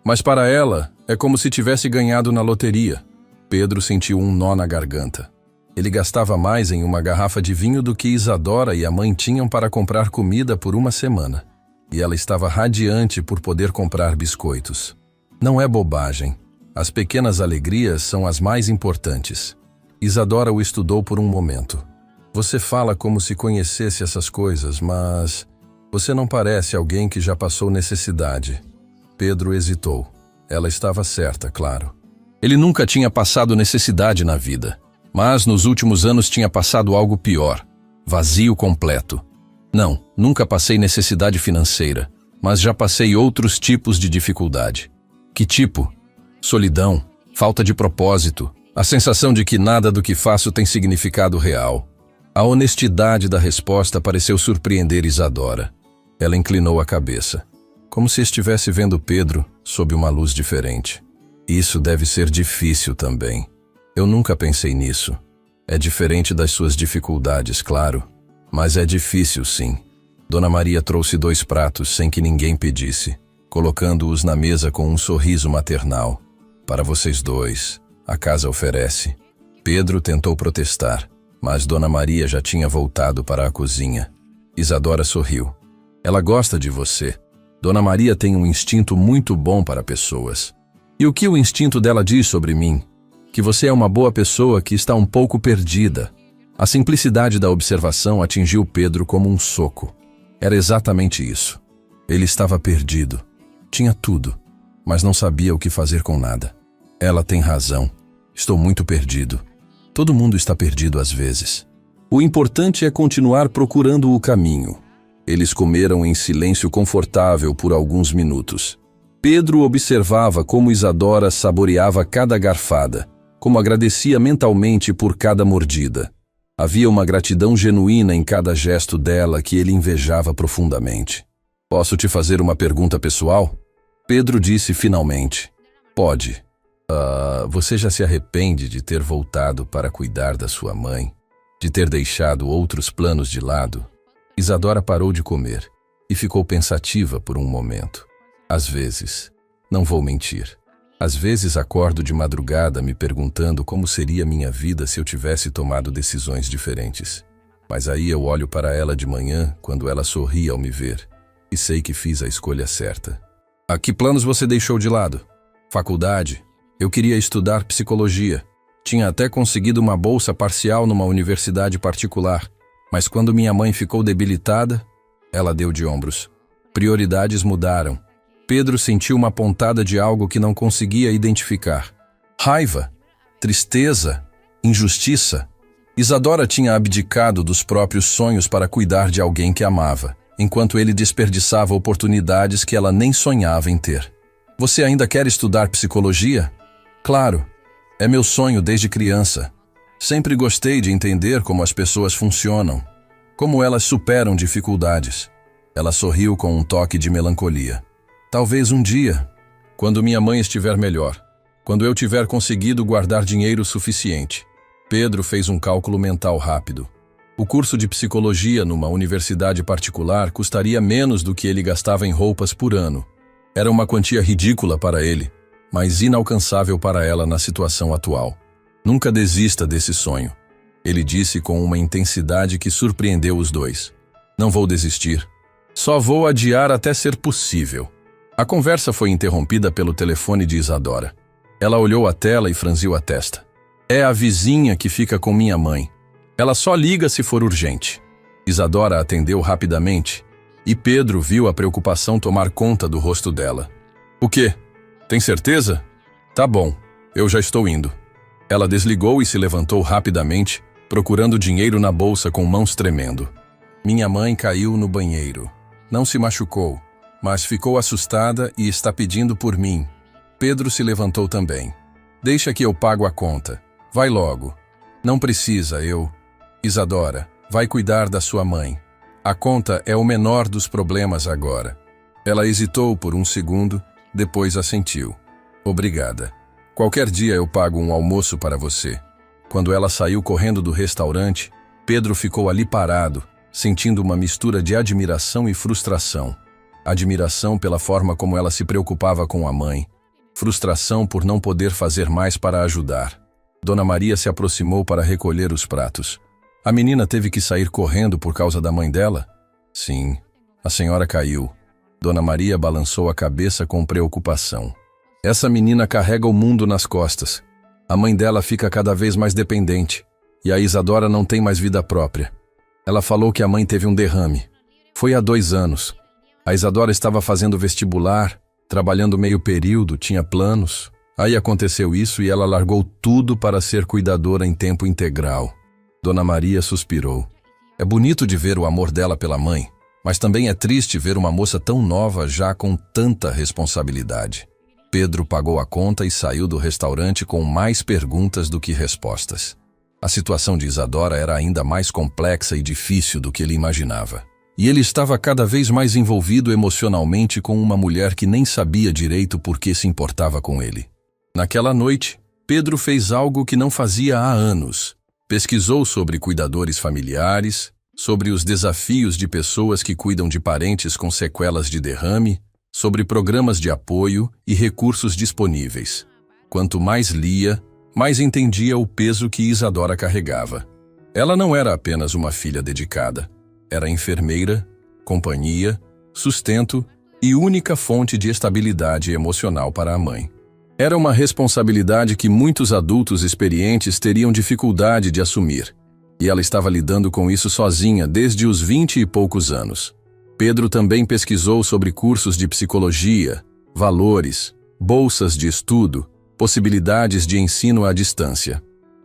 Mas para ela, é como se tivesse ganhado na loteria. Pedro sentiu um nó na garganta. Ele gastava mais em uma garrafa de vinho do que Isadora e a mãe tinham para comprar comida por uma semana. E ela estava radiante por poder comprar biscoitos. Não é bobagem. As pequenas alegrias são as mais importantes. Isadora o estudou por um momento. "Você fala como se conhecesse essas coisas, mas você não parece alguém que já passou necessidade." Pedro hesitou. Ela estava certa, claro. Ele nunca tinha passado necessidade na vida. Mas nos últimos anos tinha passado algo pior. Vazio completo. Não, nunca passei necessidade financeira, mas já passei outros tipos de dificuldade. Que tipo? Solidão, falta de propósito, a sensação de que nada do que faço tem significado real. A honestidade da resposta pareceu surpreender Isadora. Ela inclinou a cabeça, como se estivesse vendo Pedro sob uma luz diferente. "Isso deve ser difícil também. Eu nunca pensei nisso. É diferente das suas dificuldades, claro, mas é difícil sim." Dona Maria trouxe 2 pratos sem que ninguém pedisse, colocando-os na mesa com um sorriso maternal. "Para vocês 2, a casa oferece." Pedro tentou protestar, mas Dona Maria já tinha voltado para a cozinha. Isadora sorriu. "Ela gosta de você. Dona Maria tem um instinto muito bom para pessoas." "E o que o instinto dela diz sobre mim?" "Que você é uma boa pessoa que está um pouco perdida." A simplicidade da observação atingiu Pedro como um soco. Era exatamente isso. Ele estava perdido. Tinha tudo, mas não sabia o que fazer com nada. "Ela tem razão. Estou muito perdido. Todo mundo está perdido às vezes. O importante é continuar procurando o caminho." Eles comeram em silêncio confortável por alguns minutos. Pedro observava como Isadora saboreava cada garfada, como agradecia mentalmente por cada mordida. Havia uma gratidão genuína em cada gesto dela que ele invejava profundamente. "Posso te fazer uma pergunta pessoal?" Pedro disse finalmente. "Pode. Você já se arrepende de ter voltado para cuidar da sua mãe? De ter deixado outros planos de lado?" Isadora parou de comer e ficou pensativa por um momento. "Às vezes, não vou mentir. Às vezes acordo de madrugada me perguntando como seria minha vida se eu tivesse tomado decisões diferentes. Mas aí eu olho para ela de manhã, quando ela sorri ao me ver, e sei que fiz a escolha certa." "Que planos você deixou de lado?" "Faculdade. Eu queria estudar psicologia. Tinha até conseguido uma bolsa parcial numa universidade particular. Mas quando minha mãe ficou debilitada, ela deu de ombros. Prioridades mudaram." Pedro sentiu uma pontada de algo que não conseguia identificar. Raiva. tristeza, injustiça. Isadora tinha abdicado dos próprios sonhos para cuidar de alguém que amava, enquanto ele desperdiçava oportunidades que ela nem sonhava em ter. Você ainda quer estudar psicologia? Claro, é meu sonho desde criança. Sempre gostei de entender como as pessoas funcionam, como elas superam dificuldades. Ela sorriu com um toque de melancolia. Talvez um dia, quando minha mãe estiver melhor, quando eu tiver conseguido guardar dinheiro suficiente. Pedro fez um cálculo mental rápido. O curso de psicologia numa universidade particular custaria menos do que ele gastava em roupas por ano. Era uma quantia ridícula para ele, mas inalcançável para ela na situação atual. Nunca desista desse sonho, ele disse com uma intensidade que surpreendeu os dois. Não vou desistir. Só vou adiar até ser possível. A conversa foi interrompida pelo telefone de Isadora. Ela olhou a tela e franziu a testa. É a vizinha que fica com minha mãe. Ela só liga se for urgente. Isadora atendeu rapidamente e Pedro viu a preocupação tomar conta do rosto dela. O quê? Tem certeza? Tá bom, eu já estou indo. Ela desligou e se levantou rapidamente, procurando dinheiro na bolsa com mãos tremendo. Minha mãe caiu no banheiro. Não se machucou, mas ficou assustada e está pedindo por mim. Pedro se levantou também. Deixa que eu pago a conta. Vai logo. Não precisa, eu... Isadora, vai cuidar da sua mãe. A conta é o menor dos problemas agora. Ela hesitou por um segundo, depois assentiu. Obrigada. Qualquer dia eu pago um almoço para você. Quando ela saiu correndo do restaurante, Pedro ficou ali parado, sentindo uma mistura de admiração e frustração. Admiração pela forma como ela se preocupava com a mãe. Frustração por não poder fazer mais para ajudar. Dona Maria se aproximou para recolher os pratos. A menina teve que sair correndo por causa da mãe dela? Sim, a senhora caiu. Dona Maria balançou a cabeça com preocupação. Essa menina carrega o mundo nas costas. A mãe dela fica cada vez mais dependente, e a Isadora não tem mais vida própria. Ela falou que a mãe teve um derrame. Foi há 2 anos. A Isadora estava fazendo vestibular, trabalhando meio período, tinha planos. Aí aconteceu isso e ela largou tudo para ser cuidadora em tempo integral. Dona Maria suspirou. É bonito de ver o amor dela pela mãe, mas também é triste ver uma moça tão nova já com tanta responsabilidade. Pedro pagou a conta e saiu do restaurante com mais perguntas do que respostas. A situação de Isadora era ainda mais complexa e difícil do que ele imaginava. E ele estava cada vez mais envolvido emocionalmente com uma mulher que nem sabia direito por que se importava com ele. Naquela noite, Pedro fez algo que não fazia há anos. Pesquisou sobre cuidadores familiares, sobre os desafios de pessoas que cuidam de parentes com sequelas de derrame, sobre programas de apoio e recursos disponíveis. Quanto mais lia, mais entendia o peso que Isadora carregava. Ela não era apenas uma filha dedicada. Era enfermeira, companhia, sustento e única fonte de estabilidade emocional para a mãe. Era uma responsabilidade que muitos adultos experientes teriam dificuldade de assumir, e ela estava lidando com isso sozinha desde os 20 e poucos anos. Pedro também pesquisou sobre cursos de psicologia, valores, bolsas de estudo, possibilidades de ensino à distância.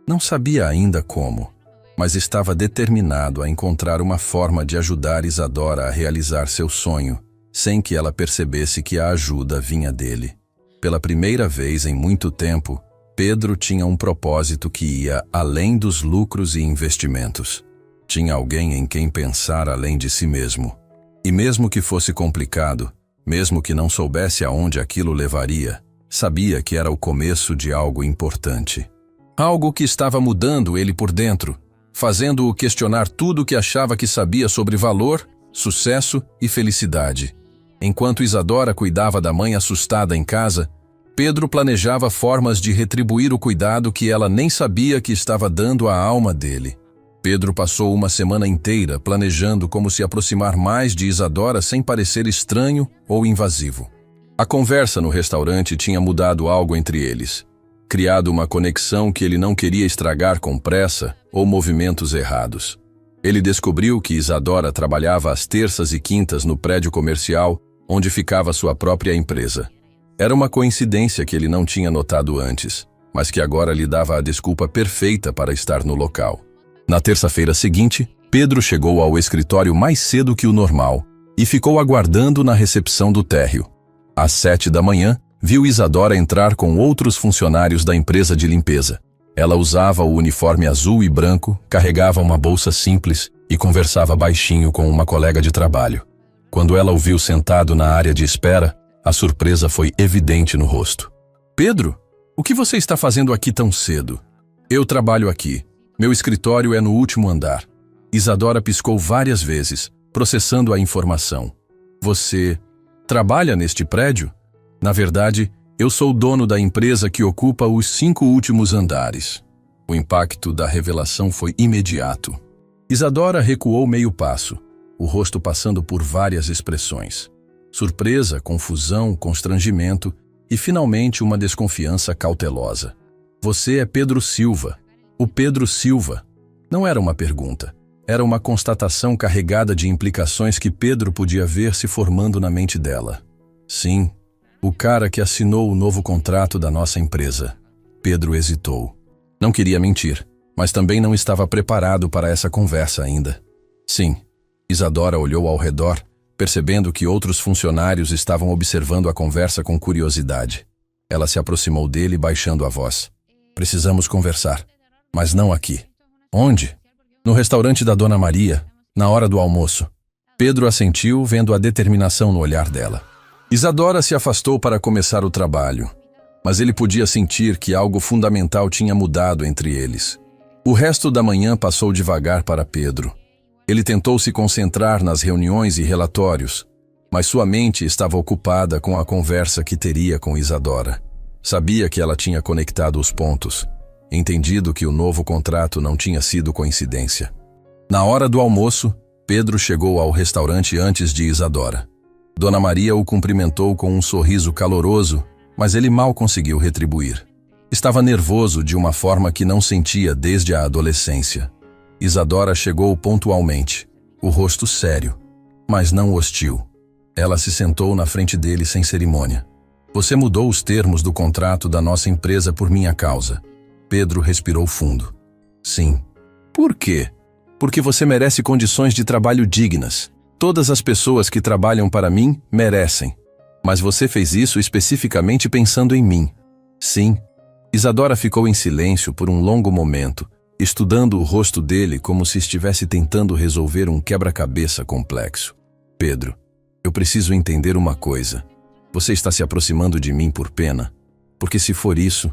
Não sabia ainda como, mas estava determinado a encontrar uma forma de ajudar Isadora a realizar seu sonho, sem que ela percebesse que a ajuda vinha dele. Pela primeira vez em muito tempo, Pedro tinha um propósito que ia além dos lucros e investimentos. Tinha alguém em quem pensar além de si mesmo. E mesmo que fosse complicado, mesmo que não soubesse aonde aquilo levaria, sabia que era o começo de algo importante. Algo que estava mudando ele por dentro, fazendo-o questionar tudo o que achava que sabia sobre valor, sucesso e felicidade. Enquanto Isadora cuidava da mãe assustada em casa, Pedro planejava formas de retribuir o cuidado que ela nem sabia que estava dando à alma dele. Pedro passou uma semana inteira planejando como se aproximar mais de Isadora sem parecer estranho ou invasivo. A conversa no restaurante tinha mudado algo entre eles, criado uma conexão que ele não queria estragar com pressa ou movimentos errados. Ele descobriu que Isadora trabalhava às terças e quintas no prédio comercial onde ficava sua própria empresa. Era uma coincidência que ele não tinha notado antes, mas que agora lhe dava a desculpa perfeita para estar no local. Na terça-feira seguinte, Pedro chegou ao escritório mais cedo que o normal e ficou aguardando na recepção do térreo. Às 7 da manhã, viu Isadora entrar com outros funcionários da empresa de limpeza. Ela usava o uniforme azul e branco, carregava uma bolsa simples e conversava baixinho com uma colega de trabalho. Quando ela o viu sentado na área de espera, a surpresa foi evidente no rosto. "Pedro, o que você está fazendo aqui tão cedo?" "Eu trabalho aqui. Meu escritório é no último andar." Isadora piscou várias vezes, processando a informação. "Você trabalha neste prédio?" "Na verdade, eu sou o dono da empresa que ocupa os 5 últimos andares." O impacto da revelação foi imediato. Isadora recuou meio passo, o rosto passando por várias expressões. Surpresa, confusão, constrangimento e, finalmente, uma desconfiança cautelosa. "Você é Pedro Silva." O Pedro Silva. Não era uma pergunta. Era uma constatação carregada de implicações que Pedro podia ver se formando na mente dela. "Sim, o cara que assinou o novo contrato da nossa empresa." Pedro hesitou. Não queria mentir, mas também não estava preparado para essa conversa ainda. "Sim." Isadora olhou ao redor, percebendo que outros funcionários estavam observando a conversa com curiosidade. Ela se aproximou dele, baixando a voz. "Precisamos conversar, mas não aqui." "Onde?" "No restaurante da Dona Maria, na hora do almoço." Pedro assentiu, vendo a determinação no olhar dela. Isadora se afastou para começar o trabalho, mas ele podia sentir que algo fundamental tinha mudado entre eles. O resto da manhã passou devagar para Pedro. Ele tentou se concentrar nas reuniões e relatórios, mas sua mente estava ocupada com a conversa que teria com Isadora. Sabia que ela tinha conectado os pontos, entendido que o novo contrato não tinha sido coincidência. Na hora do almoço, Pedro chegou ao restaurante antes de Isadora. Dona Maria o cumprimentou com um sorriso caloroso, mas ele mal conseguiu retribuir. Estava nervoso de uma forma que não sentia desde a adolescência. Isadora chegou pontualmente, o rosto sério, mas não hostil. Ela se sentou na frente dele sem cerimônia. "Você mudou os termos do contrato da nossa empresa por minha causa." Pedro respirou fundo. "Sim." "Por quê?" "Porque você merece condições de trabalho dignas. Todas as pessoas que trabalham para mim merecem. Mas você fez isso especificamente pensando em mim." "Sim." Isadora ficou em silêncio por um longo momento, estudando o rosto dele como se estivesse tentando resolver um quebra-cabeça complexo. "Pedro, eu preciso entender uma coisa. Você está se aproximando de mim por pena? Porque se for isso..."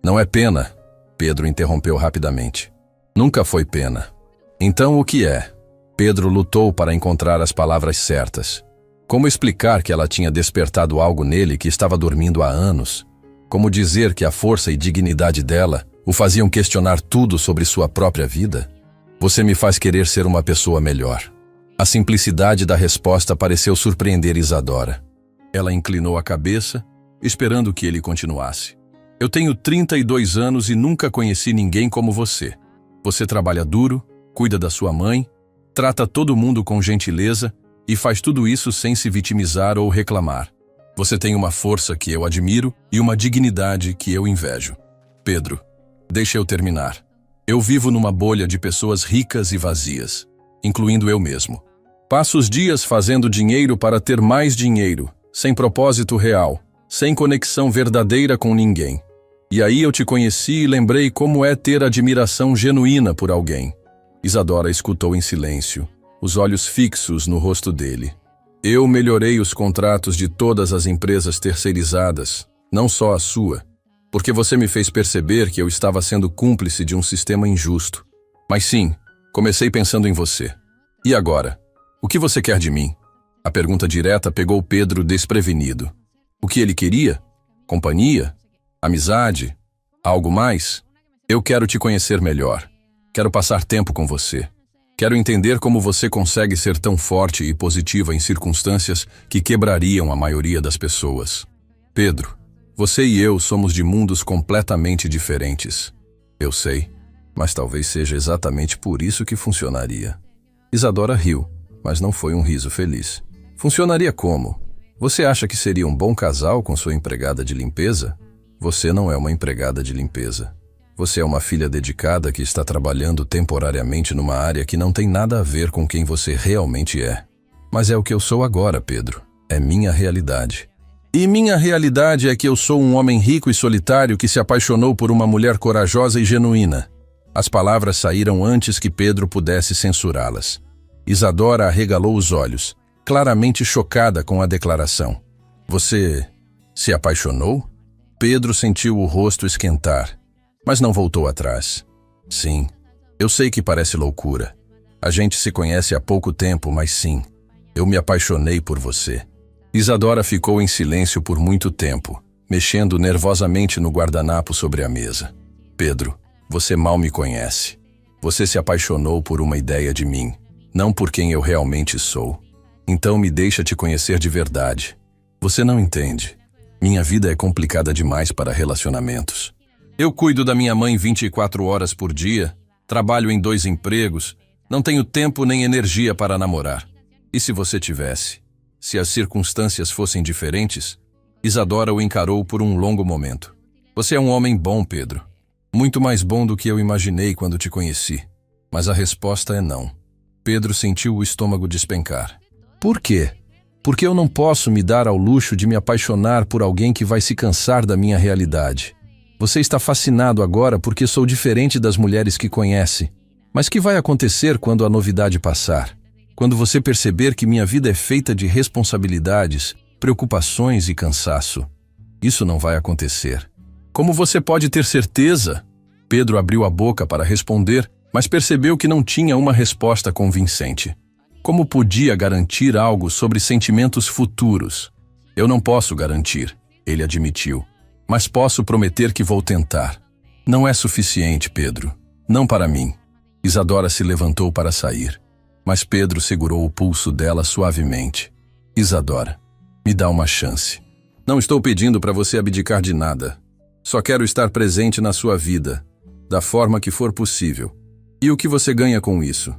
"Não é pena." Pedro interrompeu rapidamente. "Nunca foi pena." "Então o que é?" Pedro lutou para encontrar as palavras certas. Como explicar que ela tinha despertado algo nele que estava dormindo há anos? Como dizer que a força e dignidade dela o faziam questionar tudo sobre sua própria vida? "Você me faz querer ser uma pessoa melhor." A simplicidade da resposta pareceu surpreender Isadora. Ela inclinou a cabeça, esperando que ele continuasse. "Eu tenho 32 anos e nunca conheci ninguém como você. Você trabalha duro, cuida da sua mãe, trata todo mundo com gentileza e faz tudo isso sem se vitimizar ou reclamar. Você tem uma força que eu admiro e uma dignidade que eu invejo." "Pedro, deixa eu terminar. Eu vivo numa bolha de pessoas ricas e vazias, incluindo eu mesmo. Passo os dias fazendo dinheiro para ter mais dinheiro, sem propósito real, sem conexão verdadeira com ninguém. E aí eu te conheci e lembrei como é ter admiração genuína por alguém." Isadora escutou em silêncio, os olhos fixos no rosto dele. "Eu melhorei os contratos de todas as empresas terceirizadas, não só a sua, porque você me fez perceber que eu estava sendo cúmplice de um sistema injusto. Mas sim, comecei pensando em você. E agora? O que você quer de mim?" A pergunta direta pegou Pedro desprevenido. O que ele queria? Companhia? Amizade? Algo mais? "Eu quero te conhecer melhor. Quero passar tempo com você. Quero entender como você consegue ser tão forte e positiva em circunstâncias que quebrariam a maioria das pessoas. Pedro, você e eu somos de mundos completamente diferentes. Eu sei, mas talvez seja exatamente por isso que funcionaria." Isadora riu, mas não foi um riso feliz. "Funcionaria como? Você acha que seria um bom casal com sua empregada de limpeza?" Você não é uma empregada de limpeza. Você é uma filha dedicada que está trabalhando temporariamente numa área que não tem nada a ver com quem você realmente é. Mas é o que eu sou agora, Pedro. É minha realidade. E minha realidade é que eu sou um homem rico e solitário que se apaixonou por uma mulher corajosa e genuína. As palavras saíram antes que Pedro pudesse censurá-las. Isadora arregalou os olhos, claramente chocada com a declaração. Você se apaixonou? Pedro sentiu o rosto esquentar, mas não voltou atrás. Sim, eu sei que parece loucura. A gente se conhece há pouco tempo, mas sim, eu me apaixonei por você. Isadora ficou em silêncio por muito tempo, mexendo nervosamente no guardanapo sobre a mesa. Pedro, você mal me conhece. Você se apaixonou por uma ideia de mim, não por quem eu realmente sou. Então me deixa te conhecer de verdade. Você não entende. Minha vida é complicada demais para relacionamentos. Eu cuido da minha mãe 24 horas por dia, trabalho em 2 empregos, não tenho tempo nem energia para namorar. E se você tivesse? Se as circunstâncias fossem diferentes? Isadora o encarou por um longo momento. Você é um homem bom, Pedro. Muito mais bom do que eu imaginei quando te conheci. Mas a resposta é não. Pedro sentiu o estômago despencar. Por quê? Porque eu não posso me dar ao luxo de me apaixonar por alguém que vai se cansar da minha realidade. Você está fascinado agora porque sou diferente das mulheres que conhece. Mas que vai acontecer quando a novidade passar? Quando você perceber que minha vida é feita de responsabilidades, preocupações e cansaço. Isso não vai acontecer. Como você pode ter certeza? Pedro abriu a boca para responder, mas percebeu que não tinha uma resposta convincente. Como podia garantir algo sobre sentimentos futuros? Eu não posso garantir, ele admitiu, mas posso prometer que vou tentar. Não é suficiente, Pedro. Não para mim. Isadora se levantou para sair, mas Pedro segurou o pulso dela suavemente. Isadora, me dá uma chance. Não estou pedindo para você abdicar de nada. Só quero estar presente na sua vida, da forma que for possível. E o que você ganha com isso?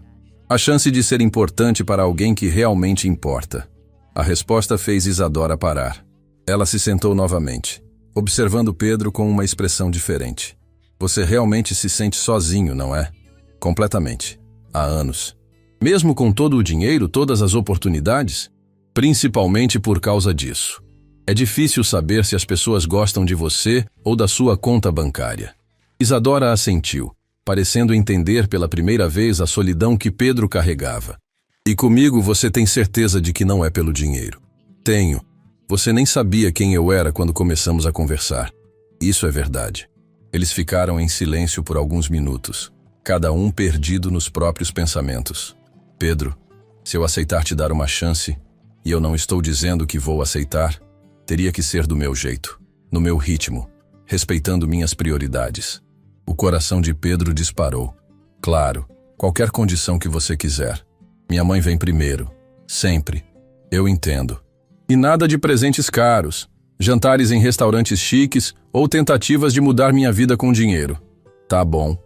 A chance de ser importante para alguém que realmente importa. A resposta fez Isadora parar. Ela se sentou novamente, observando Pedro com uma expressão diferente. Você realmente se sente sozinho, não é? Completamente. Há anos. Mesmo com todo o dinheiro, todas as oportunidades? Principalmente por causa disso. É difícil saber se as pessoas gostam de você ou da sua conta bancária. Isadora assentiu, parecendo entender pela primeira vez a solidão que Pedro carregava. E comigo você tem certeza de que não é pelo dinheiro? Tenho. Você nem sabia quem eu era quando começamos a conversar. Isso é verdade. Eles ficaram em silêncio por alguns minutos, cada um perdido nos próprios pensamentos. Pedro, se eu aceitar te dar uma chance, e eu não estou dizendo que vou aceitar, teria que ser do meu jeito, no meu ritmo, respeitando minhas prioridades. O coração de Pedro disparou. Claro, qualquer condição que você quiser. Minha mãe vem primeiro, sempre. Eu entendo. E nada de presentes caros, jantares em restaurantes chiques ou tentativas de mudar minha vida com dinheiro. Tá bom.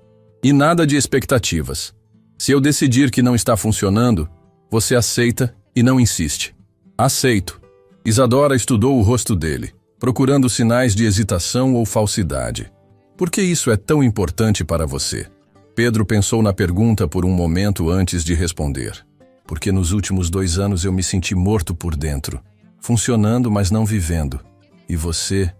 E nada de expectativas. Se eu decidir que não está funcionando, você aceita e não insiste. Aceito. Isadora estudou o rosto dele, procurando sinais de hesitação ou falsidade. Por que isso é tão importante para você? Pedro pensou na pergunta por um momento antes de responder. Porque nos últimos 2 anos eu me senti morto por dentro, funcionando, mas não vivendo. E você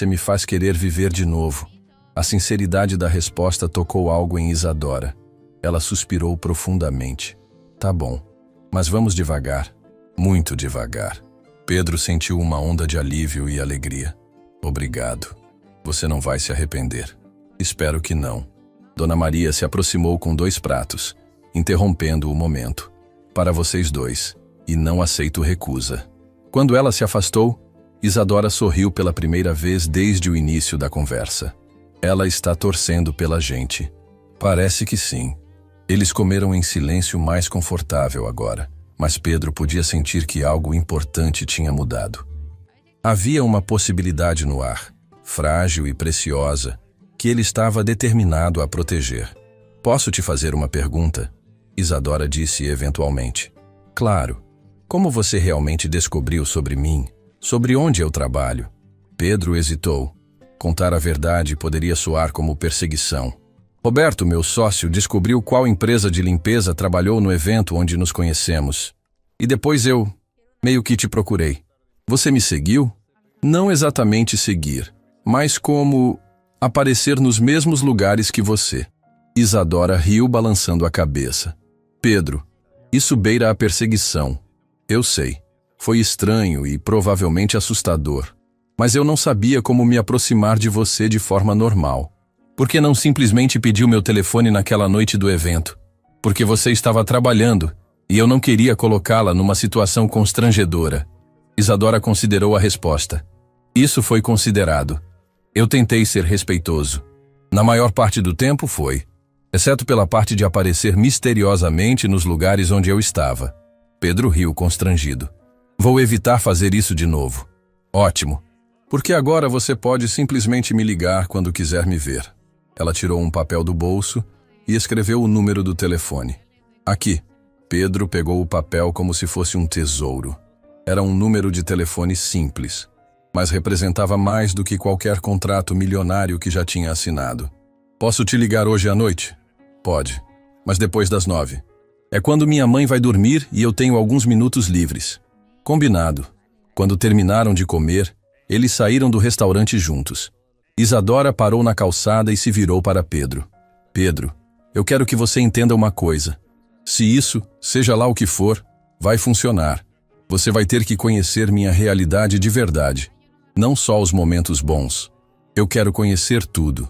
me faz querer viver de novo. A sinceridade da resposta tocou algo em Isadora. Ela suspirou profundamente. Tá bom, mas vamos devagar. Muito devagar. Pedro sentiu uma onda de alívio e alegria. Obrigado. Você não vai se arrepender. Espero que não. Dona Maria se aproximou com 2 pratos, interrompendo o momento. Para vocês 2, e não aceito recusa. Quando ela se afastou, Isadora sorriu pela primeira vez desde o início da conversa. Ela está torcendo pela gente. Parece que sim. Eles comeram em silêncio mais confortável agora, mas Pedro podia sentir que algo importante tinha mudado. Havia uma possibilidade no ar, frágil e preciosa, que ele estava determinado a proteger. Posso te fazer uma pergunta? Isadora disse eventualmente. Claro. Como você realmente descobriu sobre mim? Sobre onde eu trabalho? Pedro hesitou. Contar a verdade poderia soar como perseguição. Roberto, meu sócio, descobriu qual empresa de limpeza trabalhou no evento onde nos conhecemos. E depois eu, meio que te procurei. Você me seguiu? Não exatamente seguir, mas como aparecer nos mesmos lugares que você. Isadora riu balançando a cabeça. Pedro, isso beira a perseguição. Eu sei. Foi estranho e provavelmente assustador. Mas eu não sabia como me aproximar de você de forma normal. Por que não simplesmente pediu meu telefone naquela noite do evento? Porque você estava trabalhando e eu não queria colocá-la numa situação constrangedora. Isadora considerou a resposta. Isso foi considerado. Eu tentei ser respeitoso. Na maior parte do tempo foi, exceto pela parte de aparecer misteriosamente nos lugares onde eu estava. Pedro riu constrangido. Vou evitar fazer isso de novo. Ótimo. Porque agora você pode simplesmente me ligar quando quiser me ver. Ela tirou um papel do bolso e escreveu o número do telefone. Aqui. Pedro pegou o papel como se fosse um tesouro. Era um número de telefone simples, mas representava mais do que qualquer contrato milionário que já tinha assinado. Posso te ligar hoje à noite? Pode, mas depois das 9. É quando minha mãe vai dormir e eu tenho alguns minutos livres. Combinado. Quando terminaram de comer, eles saíram do restaurante juntos. Isadora parou na calçada e se virou para Pedro. Pedro, eu quero que você entenda uma coisa. Se isso, seja lá o que for, vai funcionar. Você vai ter que conhecer minha realidade de verdade. Não só os momentos bons. Eu quero conhecer tudo.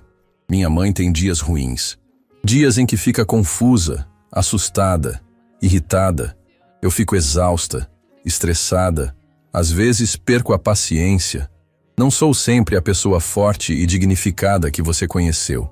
Minha mãe tem dias ruins. Dias em que fica confusa, assustada, irritada. Eu fico exausta, estressada. Às vezes perco a paciência. Não sou sempre a pessoa forte e dignificada que você conheceu.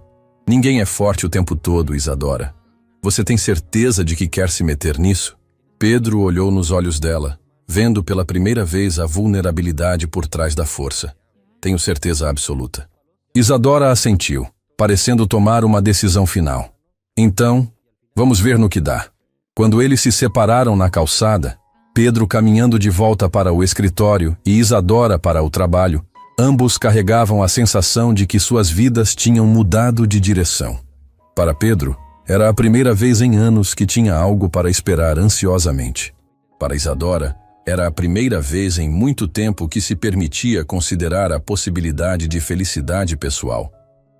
Ninguém é forte o tempo todo, Isadora. Você tem certeza de que quer se meter nisso? Pedro olhou nos olhos dela, vendo pela primeira vez a vulnerabilidade por trás da força. Tenho certeza absoluta. Isadora assentiu, parecendo tomar uma decisão final. Então, vamos ver no que dá. Quando eles se separaram na calçada, Pedro caminhando de volta para o escritório e Isadora para o trabalho, ambos carregavam a sensação de que suas vidas tinham mudado de direção. Para Pedro, era a primeira vez em anos que tinha algo para esperar ansiosamente. Para Isadora, era a primeira vez em muito tempo que se permitia considerar a possibilidade de felicidade pessoal.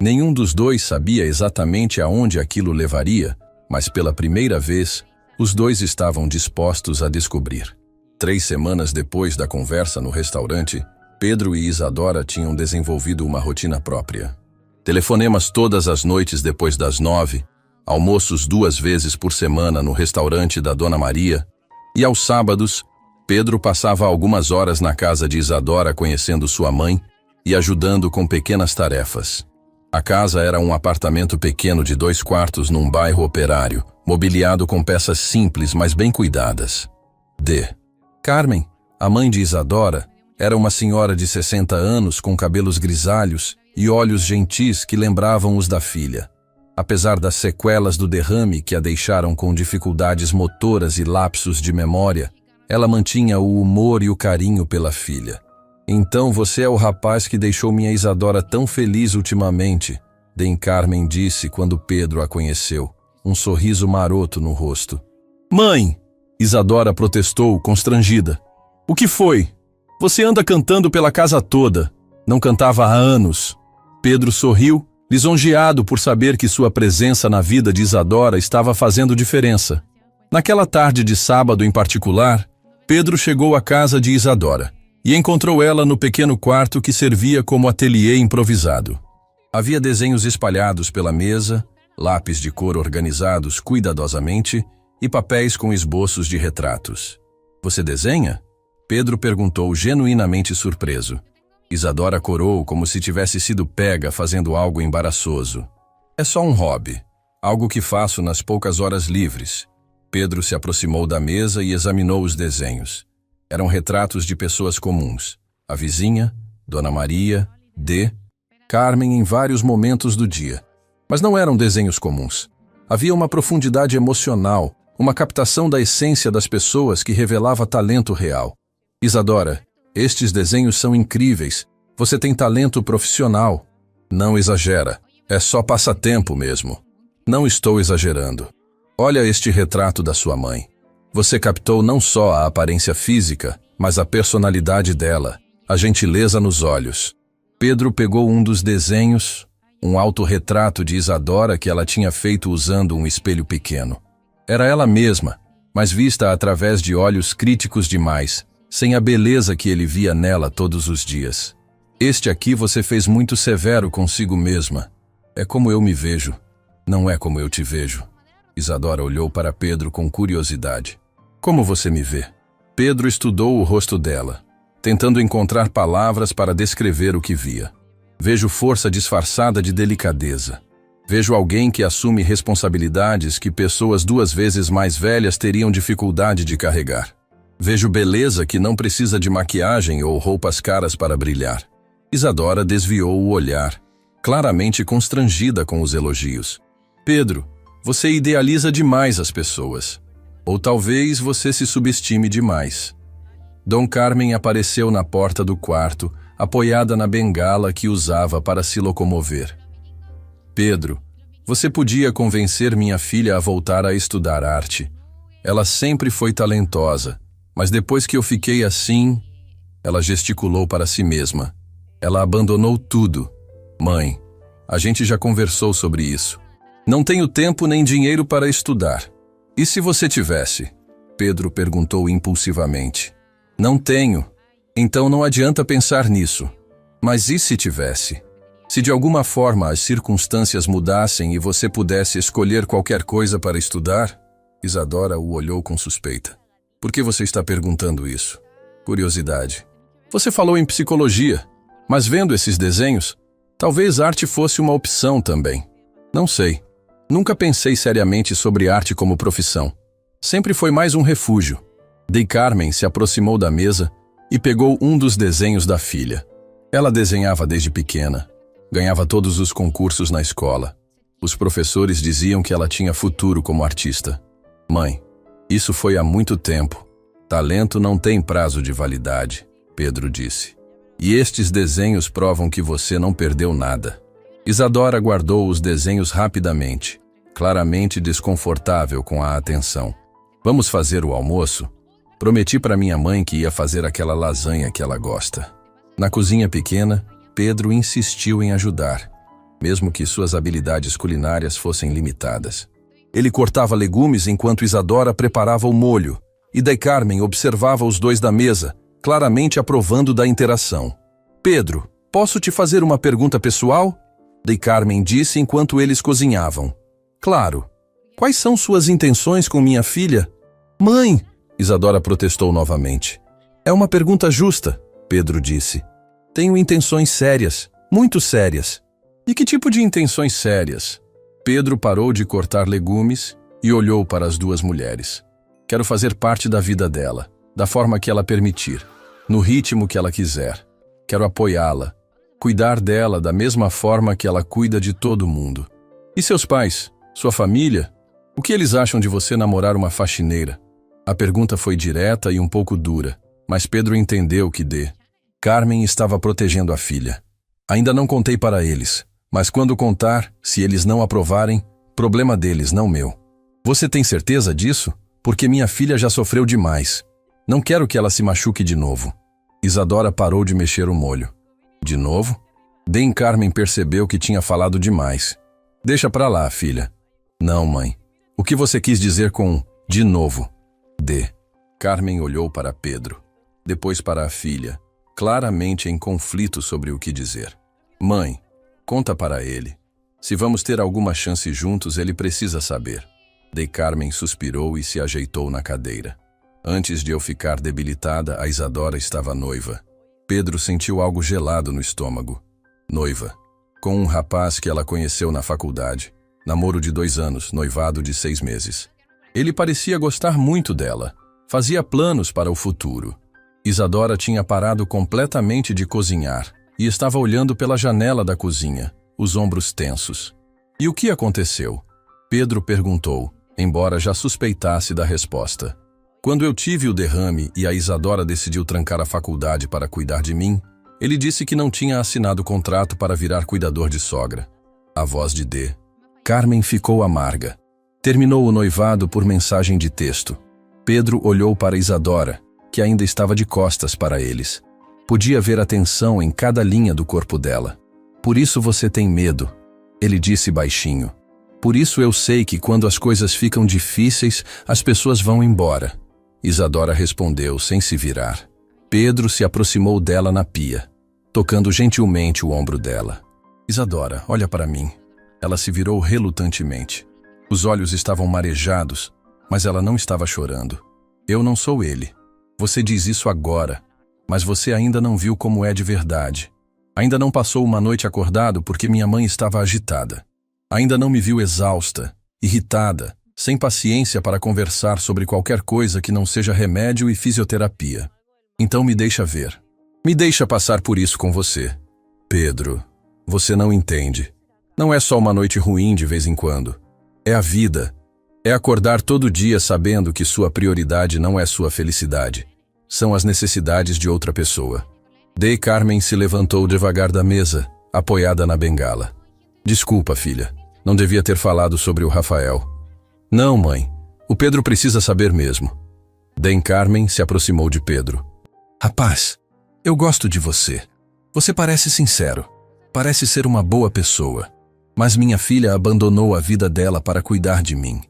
Nenhum dos dois sabia exatamente aonde aquilo levaria, mas pela primeira vez, os dois estavam dispostos a descobrir. 3 semanas depois da conversa no restaurante, Pedro e Isadora tinham desenvolvido uma rotina própria. Telefonemas todas as noites depois das 9, almoços 2 vezes por semana no restaurante da Dona Maria, e aos sábados, Pedro passava algumas horas na casa de Isadora conhecendo sua mãe e ajudando com pequenas tarefas. A casa era um apartamento pequeno de 2 quartos num bairro operário, mobiliado com peças simples, mas bem cuidadas. Carmen, a mãe de Isadora, era uma senhora de 60 anos com cabelos grisalhos e olhos gentis que lembravam os da filha. Apesar das sequelas do derrame que a deixaram com dificuldades motoras e lapsos de memória, ela mantinha o humor e o carinho pela filha. Então você é o rapaz que deixou minha Isadora tão feliz ultimamente, Carmen disse quando Pedro a conheceu, um sorriso maroto no rosto. Mãe! Isadora protestou, constrangida. O que foi? Você anda cantando pela casa toda. Não cantava há anos. Pedro sorriu, lisonjeado por saber que sua presença na vida de Isadora estava fazendo diferença. Naquela tarde de sábado em particular, Pedro chegou à casa de Isadora e encontrou ela no pequeno quarto que servia como ateliê improvisado. Havia desenhos espalhados pela mesa, lápis de cor organizados cuidadosamente e papéis com esboços de retratos. Você desenha? Pedro perguntou genuinamente surpreso. Isadora corou como se tivesse sido pega fazendo algo embaraçoso. É só um hobby, algo que faço nas poucas horas livres. Pedro se aproximou da mesa e examinou os desenhos. Eram retratos de pessoas comuns. A vizinha, Dona Maria, Carmen em vários momentos do dia. Mas não eram desenhos comuns. Havia uma profundidade emocional, uma captação da essência das pessoas que revelava talento real. Isadora, estes desenhos são incríveis. Você tem talento profissional. Não exagera. É só passatempo mesmo. Não estou exagerando. Olha este retrato da sua mãe. Você captou não só a aparência física, mas a personalidade dela, a gentileza nos olhos. Pedro pegou um dos desenhos, um autorretrato de Isadora que ela tinha feito usando um espelho pequeno. Era ela mesma, mas vista através de olhos críticos demais, sem a beleza que ele via nela todos os dias. Este aqui você fez muito severo consigo mesma. É como eu me vejo, não é como eu te vejo. Isadora olhou para Pedro com curiosidade. Como você me vê? Pedro estudou o rosto dela, tentando encontrar palavras para descrever o que via. Vejo força disfarçada de delicadeza. Vejo alguém que assume responsabilidades que pessoas 2 vezes mais velhas teriam dificuldade de carregar. Vejo beleza que não precisa de maquiagem ou roupas caras para brilhar. Isadora desviou o olhar, claramente constrangida com os elogios. Pedro, você idealiza demais as pessoas. Ou talvez você se subestime demais. Dom Carmen apareceu na porta do quarto, apoiada na bengala que usava para se locomover. Pedro, você podia convencer minha filha a voltar a estudar arte. Ela sempre foi talentosa, mas depois que eu fiquei assim... Ela gesticulou para si mesma. Ela abandonou tudo. Mãe, a gente já conversou sobre isso. Não tenho tempo nem dinheiro para estudar. E se você tivesse? Pedro perguntou impulsivamente. Não tenho. Então não adianta pensar nisso. Mas e se tivesse? Se de alguma forma as circunstâncias mudassem e você pudesse escolher qualquer coisa para estudar? Isadora o olhou com suspeita. Por que você está perguntando isso? Curiosidade. Você falou em psicologia, mas vendo esses desenhos, talvez arte fosse uma opção também. Não sei. Nunca pensei seriamente sobre arte como profissão. Sempre foi mais um refúgio. Dei Carmen se aproximou da mesa e pegou um dos desenhos da filha. Ela desenhava desde pequena. Ganhava todos os concursos na escola. Os professores diziam que ela tinha futuro como artista. Mãe, isso foi há muito tempo. Talento não tem prazo de validade, Pedro disse. E estes desenhos provam que você não perdeu nada. Isadora guardou os desenhos rapidamente, claramente desconfortável com a atenção. Vamos fazer o almoço? Prometi para minha mãe que ia fazer aquela lasanha que ela gosta. Na cozinha pequena, Pedro insistiu em ajudar, mesmo que suas habilidades culinárias fossem limitadas. Ele cortava legumes enquanto Isadora preparava o molho, e Dei Carmen observava os dois da mesa, claramente aprovando da interação. Pedro, posso te fazer uma pergunta pessoal? Dei Carmen disse enquanto eles cozinhavam. Claro. Quais são suas intenções com minha filha? Mãe! Isadora protestou novamente. É uma pergunta justa, Pedro disse. Tenho intenções sérias, muito sérias. E que tipo de intenções sérias? Pedro parou de cortar legumes e olhou para as 2 mulheres. Quero fazer parte da vida dela, da forma que ela permitir, no ritmo que ela quiser. Quero apoiá-la, cuidar dela da mesma forma que ela cuida de todo mundo. E seus pais, sua família? O que eles acham de você namorar uma faxineira? A pergunta foi direta e um pouco dura, mas Pedro entendeu que Carmen estava protegendo a filha. Ainda não contei para eles, mas quando contar, se eles não aprovarem, problema deles, não meu. Você tem certeza disso? Porque minha filha já sofreu demais. Não quero que ela se machuque de novo. Isadora parou de mexer o molho. De novo? Dei Carmen percebeu que tinha falado demais. Deixa pra lá, filha. Não, mãe. O que você quis dizer com de novo? Carmen olhou para Pedro, depois para a filha, claramente em conflito sobre o que dizer. Mãe, conta para ele. Se vamos ter alguma chance juntos, ele precisa saber. Dei Carmen suspirou e se ajeitou na cadeira. Antes de eu ficar debilitada, a Isadora estava noiva. Pedro sentiu algo gelado no estômago. Noiva. Com um rapaz que ela conheceu na faculdade. Namoro de 2 anos, noivado de 6 meses. Ele parecia gostar muito dela. Fazia planos para o futuro. Isadora tinha parado completamente de cozinhar e estava olhando pela janela da cozinha, os ombros tensos. E o que aconteceu? Pedro perguntou, embora já suspeitasse da resposta. Quando eu tive o derrame e a Isadora decidiu trancar a faculdade para cuidar de mim, Ele disse que não tinha assinado o contrato para virar cuidador de sogra. A voz de D. Carmen ficou amarga. Terminou o noivado por mensagem de texto. Pedro olhou para Isadora, que ainda estava de costas para eles. Podia ver a tensão em cada linha do corpo dela. Por isso você tem medo, ele disse baixinho. Por isso eu sei que quando as coisas ficam difíceis, as pessoas vão embora. Isadora respondeu sem se virar. Pedro se aproximou dela na pia, tocando gentilmente o ombro dela. Isadora, olha para mim. Ela se virou relutantemente. Os olhos estavam marejados, mas ela não estava chorando. Eu não sou ele. Você diz isso agora, mas você ainda não viu como é de verdade. Ainda não passou uma noite acordado porque minha mãe estava agitada. Ainda não me viu exausta, irritada, sem paciência para conversar sobre qualquer coisa que não seja remédio e fisioterapia. Então me deixa ver. Me deixa passar por isso com você. Pedro, você não entende. Não é só uma noite ruim de vez em quando. É a vida. É acordar todo dia sabendo que sua prioridade não é sua felicidade. São as necessidades de outra pessoa. D. Carmen se levantou devagar da mesa, apoiada na bengala. Desculpa, filha. Não devia ter falado sobre o Rafael. Não, mãe. O Pedro precisa saber mesmo. D. Carmen se aproximou de Pedro. Rapaz, eu gosto de você. Você parece sincero. Parece ser uma boa pessoa. Mas minha filha abandonou a vida dela para cuidar de mim.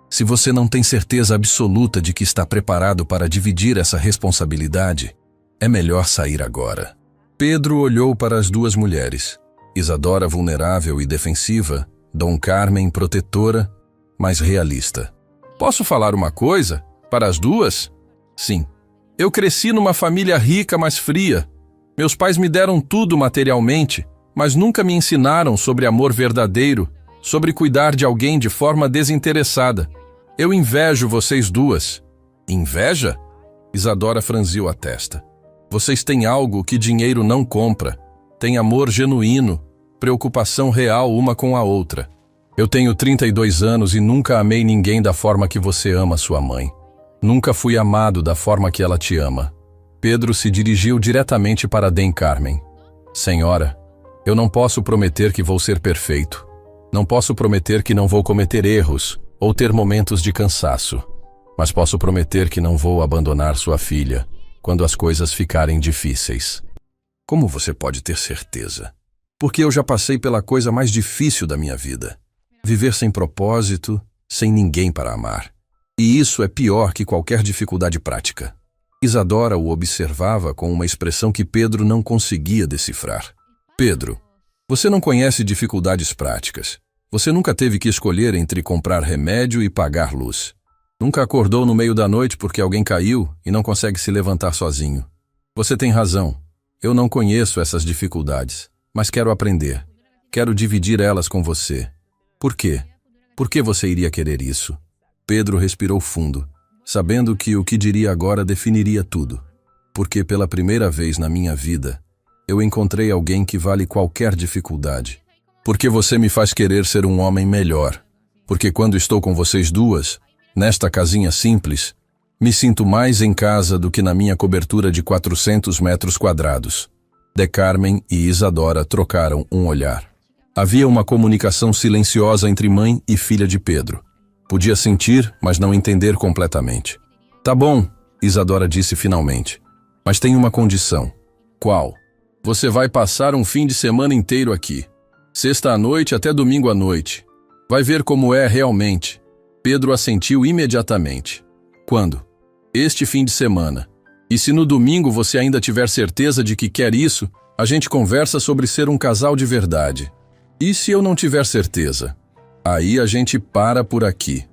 Se você não tem certeza absoluta de que está preparado para dividir essa responsabilidade, é melhor sair agora. Pedro olhou para as duas mulheres. Isadora vulnerável e defensiva, Dom Carmen protetora, mas realista. Posso falar uma coisa? Para as duas? Sim. Eu cresci numa família rica, mas fria. Meus pais me deram tudo materialmente, mas nunca me ensinaram sobre amor verdadeiro, sobre cuidar de alguém de forma desinteressada. Eu invejo vocês duas. Inveja? Isadora franziu a testa. Vocês têm algo que dinheiro não compra. Têm amor genuíno, preocupação real uma com a outra. Eu tenho 32 anos e nunca amei ninguém da forma que você ama sua mãe. Nunca fui amado da forma que ela te ama. Pedro se dirigiu diretamente para D. Carmen. Senhora, eu não posso prometer que vou ser perfeito. Não posso prometer que não vou cometer erros ou ter momentos de cansaço. Mas posso prometer que não vou abandonar sua filha quando as coisas ficarem difíceis. Como você pode ter certeza? Porque eu já passei pela coisa mais difícil da minha vida. Viver sem propósito, sem ninguém para amar. E isso é pior que qualquer dificuldade prática. Isadora o observava com uma expressão que Pedro não conseguia decifrar. Pedro, você não conhece dificuldades práticas. Você nunca teve que escolher entre comprar remédio e pagar luz. Nunca acordou no meio da noite porque alguém caiu e não consegue se levantar sozinho. Você tem razão. Eu não conheço essas dificuldades, mas quero aprender. Quero dividir elas com você. Por quê? Por que você iria querer isso? Pedro respirou fundo, sabendo que o que diria agora definiria tudo. Porque pela primeira vez na minha vida, eu encontrei alguém que vale qualquer dificuldade. Porque você me faz querer ser um homem melhor. Porque quando estou com vocês duas, nesta casinha simples, me sinto mais em casa do que na minha cobertura de 400 metros quadrados. D. Carmen e Isadora trocaram um olhar. Havia uma comunicação silenciosa entre mãe e filha de Pedro. Podia sentir, mas não entender completamente. Tá bom, Isadora disse finalmente. Mas tem uma condição. Qual? Você vai passar um fim de semana inteiro aqui. Sexta à noite até domingo à noite. Vai ver como é realmente. Pedro assentiu imediatamente. Quando? Este fim de semana. E se no domingo você ainda tiver certeza de que quer isso, a gente conversa sobre ser um casal de verdade. E se eu não tiver certeza? Aí a gente para por aqui.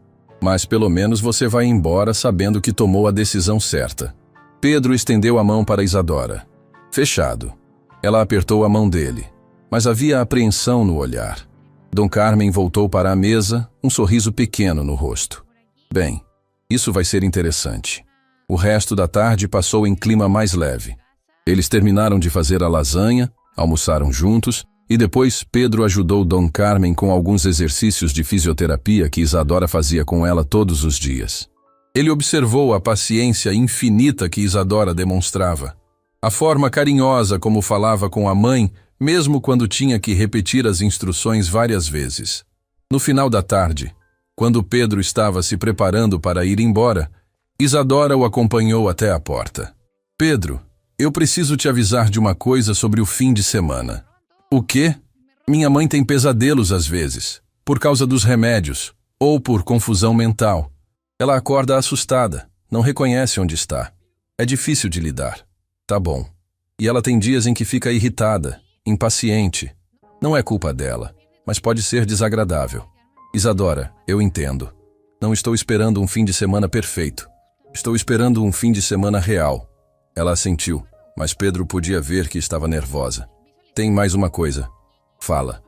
Mas pelo menos você vai embora sabendo que tomou a decisão certa. Pedro estendeu a mão para Isadora. Fechado. Ela apertou a mão dele. Mas havia apreensão no olhar. Dom Carmen voltou para a mesa, um sorriso pequeno no rosto. Bem, isso vai ser interessante. O resto da tarde passou em clima mais leve. Eles terminaram de fazer a lasanha, almoçaram juntos, e depois Pedro ajudou Dom Carmen com alguns exercícios de fisioterapia que Isadora fazia com ela todos os dias. Ele observou a paciência infinita que Isadora demonstrava. A forma carinhosa como falava com a mãe, mesmo quando tinha que repetir as instruções várias vezes. No final da tarde, quando Pedro estava se preparando para ir embora, Isadora o acompanhou até a porta. Pedro, eu preciso te avisar de uma coisa sobre o fim de semana. O quê? Minha mãe tem pesadelos às vezes, por causa dos remédios, ou por confusão mental. Ela acorda assustada, não reconhece onde está. É difícil de lidar. Tá bom. E ela tem dias em que fica irritada, impaciente. Não é culpa dela, mas pode ser desagradável. Isadora, eu entendo. Não estou esperando um fim de semana perfeito. Estou esperando um fim de semana real. Ela assentiu, mas Pedro podia ver que estava nervosa. Tem mais uma coisa. Fala.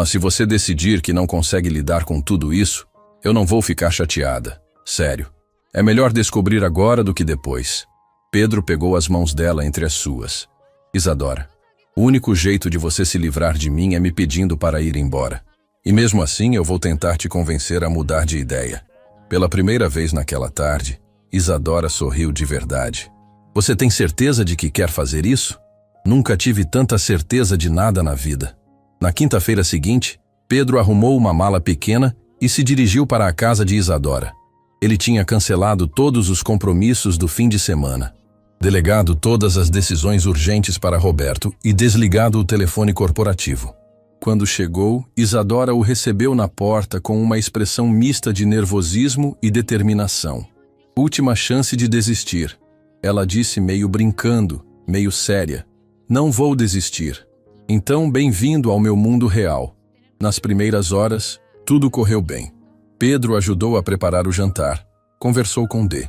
Se você decidir que não consegue lidar com tudo isso, eu não vou ficar chateada. Sério. É melhor descobrir agora do que depois. Pedro pegou as mãos dela entre as suas. Isadora, o único jeito de você se livrar de mim é me pedindo para ir embora. E mesmo assim eu vou tentar te convencer a mudar de ideia. Pela primeira vez naquela tarde, Isadora sorriu de verdade. Você tem certeza de que quer fazer isso? Nunca tive tanta certeza de nada na vida. Na quinta-feira seguinte, Pedro arrumou uma mala pequena e se dirigiu para a casa de Isadora. Ele tinha cancelado todos os compromissos do fim de semana, delegado todas as decisões urgentes para Roberto e desligado o telefone corporativo. Quando chegou, Isadora o recebeu na porta com uma expressão mista de nervosismo e determinação. Última chance de desistir. Ela disse meio brincando, meio séria. Não vou desistir. Então, bem-vindo ao meu mundo real. Nas primeiras horas, tudo correu bem. Pedro ajudou a preparar o jantar. Conversou com D.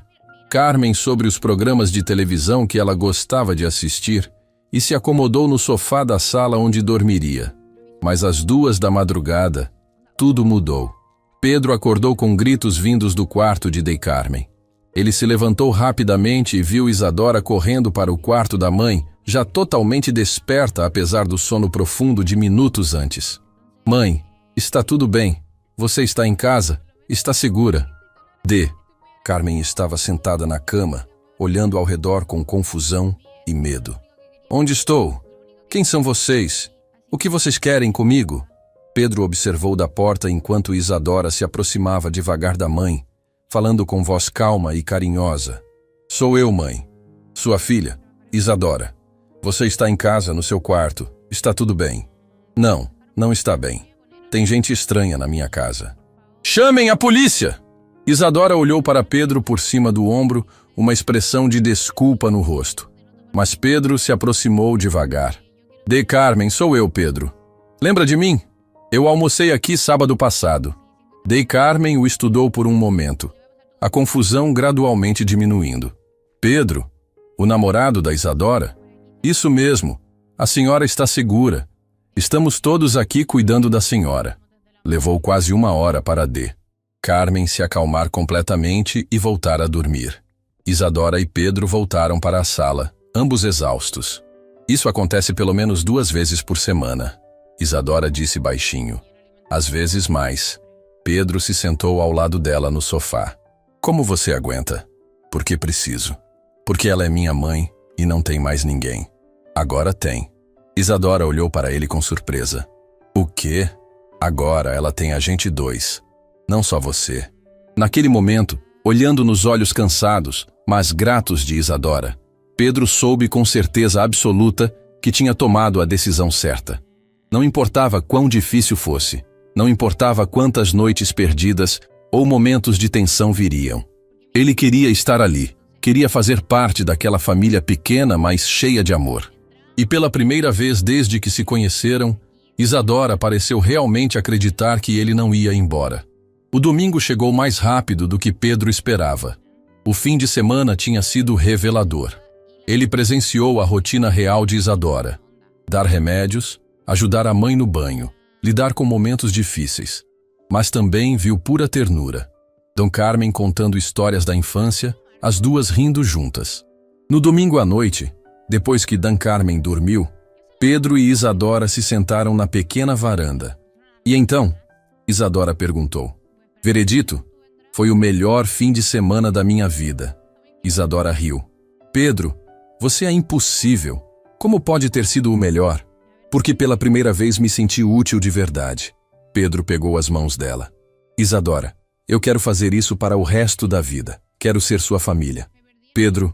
Carmen sobre os programas de televisão que ela gostava de assistir e se acomodou no sofá da sala onde dormiria. Mas às 2 da madrugada, tudo mudou. Pedro acordou com gritos vindos do quarto de D. Carmen. Ele se levantou rapidamente e viu Isadora correndo para o quarto da mãe, já totalmente desperta apesar do sono profundo de minutos antes. Mãe, está tudo bem. Você está em casa? Está segura? D. Carmen estava sentada na cama, olhando ao redor com confusão e medo. Onde estou? Quem são vocês? O que vocês querem comigo? Pedro observou da porta enquanto Isadora se aproximava devagar da mãe, falando com voz calma e carinhosa. Sou eu, mãe. Sua filha, Isadora. Você está em casa, no seu quarto. Está tudo bem? Não, não está bem. Tem gente estranha na minha casa. Chamem a polícia! Isadora olhou para Pedro por cima do ombro, uma expressão de desculpa no rosto. Mas Pedro se aproximou devagar. D. Carmen, sou eu, Pedro. Lembra de mim? Eu almocei aqui sábado passado. D. Carmen o estudou por um momento. A confusão gradualmente diminuindo. Pedro, o namorado da Isadora? Isso mesmo. A senhora está segura. Estamos todos aqui cuidando da senhora. Levou quase 1 hora para D. Carmen se acalmar completamente e voltar a dormir. Isadora e Pedro voltaram para a sala, ambos exaustos. Isso acontece pelo menos 2 vezes por semana. Isadora disse baixinho. Às vezes mais. Pedro se sentou ao lado dela no sofá. Como você aguenta? Porque preciso. Porque ela é minha mãe e não tem mais ninguém. Agora tem. Isadora olhou para ele com surpresa. O quê? Agora ela tem a gente 2. Não só você. Naquele momento, olhando nos olhos cansados, mas gratos de Isadora, Pedro soube com certeza absoluta que tinha tomado a decisão certa. Não importava quão difícil fosse, não importava quantas noites perdidas ou momentos de tensão viriam. Ele queria estar ali, queria fazer parte daquela família pequena, mas cheia de amor. E pela primeira vez desde que se conheceram, Isadora pareceu realmente acreditar que ele não ia embora. O domingo chegou mais rápido do que Pedro esperava. O fim de semana tinha sido revelador. Ele presenciou a rotina real de Isadora. Dar remédios, ajudar a mãe no banho, lidar com momentos difíceis. Mas também viu pura ternura. D. Carmen contando histórias da infância, as duas rindo juntas. No domingo à noite, depois que D. Carmen dormiu, Pedro e Isadora se sentaram na pequena varanda. E então? Isadora perguntou. Veredito? Foi o melhor fim de semana da minha vida. Isadora riu. Pedro, Você é impossível. Como pode ter sido o melhor? Porque pela primeira vez me senti útil de verdade. Pedro pegou as mãos dela. Isadora, eu quero fazer isso para o resto da vida. Quero ser sua família. Pedro,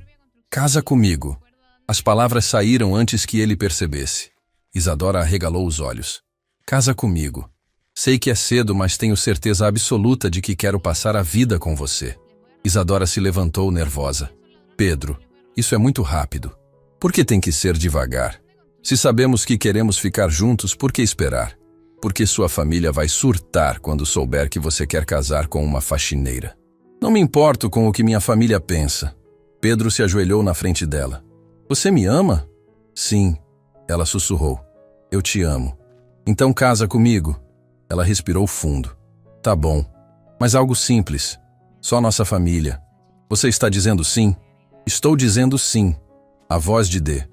casa comigo. As palavras saíram antes que ele percebesse. Isadora arregalou os olhos. Casa comigo. Sei que é cedo, mas tenho certeza absoluta de que quero passar a vida com você. Isadora se levantou nervosa. Pedro, isso é muito rápido. Por que tem que ser devagar? Se sabemos que queremos ficar juntos, por que esperar? Porque sua família vai surtar quando souber que você quer casar com uma faxineira. Não me importo com o que minha família pensa. Pedro se ajoelhou na frente dela. Você me ama? Sim, ela sussurrou. Eu te amo. Então casa comigo. Ela respirou fundo. Tá bom, mas algo simples. Só nossa família. Você está dizendo sim? Estou dizendo sim. A voz de D.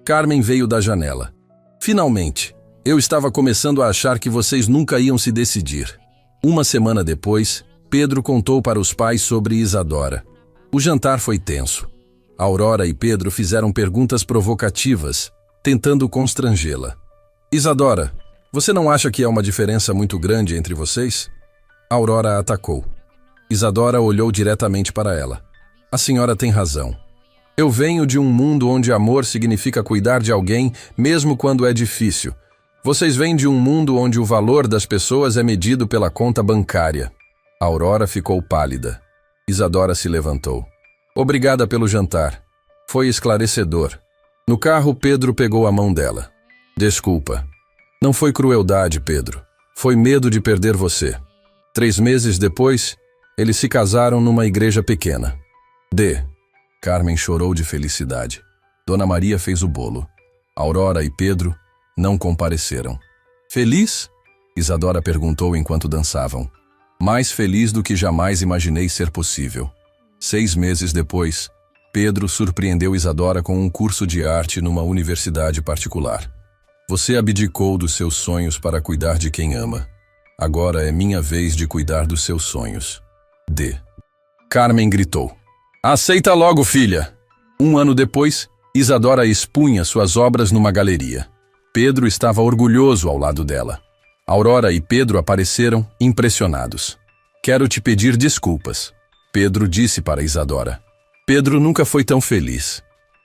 Carmen veio da janela. Finalmente, eu estava começando a achar que vocês nunca iam se decidir. Uma semana depois, Pedro contou para os pais sobre Isadora. O jantar foi tenso. Aurora e Pedro fizeram perguntas provocativas, tentando constrangê-la. Isadora, você não acha que há uma diferença muito grande entre vocês? Aurora atacou. Isadora olhou diretamente para ela. A senhora tem razão. Eu venho de um mundo onde amor significa cuidar de alguém, mesmo quando é difícil. Vocês vêm de um mundo onde o valor das pessoas é medido pela conta bancária. Aurora ficou pálida. Isadora se levantou. Obrigada pelo jantar. Foi esclarecedor. No carro, Pedro pegou a mão dela. Desculpa. Não foi crueldade, Pedro. Foi medo de perder você. 3 meses depois, eles se casaram numa igreja pequena. D. Carmen chorou de felicidade. Dona Maria fez o bolo. Aurora e Pedro não compareceram. Feliz? Isadora perguntou enquanto dançavam. Mais feliz do que jamais imaginei ser possível. 6 meses depois, Pedro surpreendeu Isadora com um curso de arte numa universidade particular. Você abdicou dos seus sonhos para cuidar de quem ama. Agora é minha vez de cuidar dos seus sonhos. D. Carmen gritou. Aceita logo, filha! 1 ano depois, Isadora expunha suas obras numa galeria. Pedro estava orgulhoso ao lado dela. Aurora e Pedro apareceram, impressionados. Quero te pedir desculpas, Pedro disse para Isadora. Pedro nunca foi tão feliz.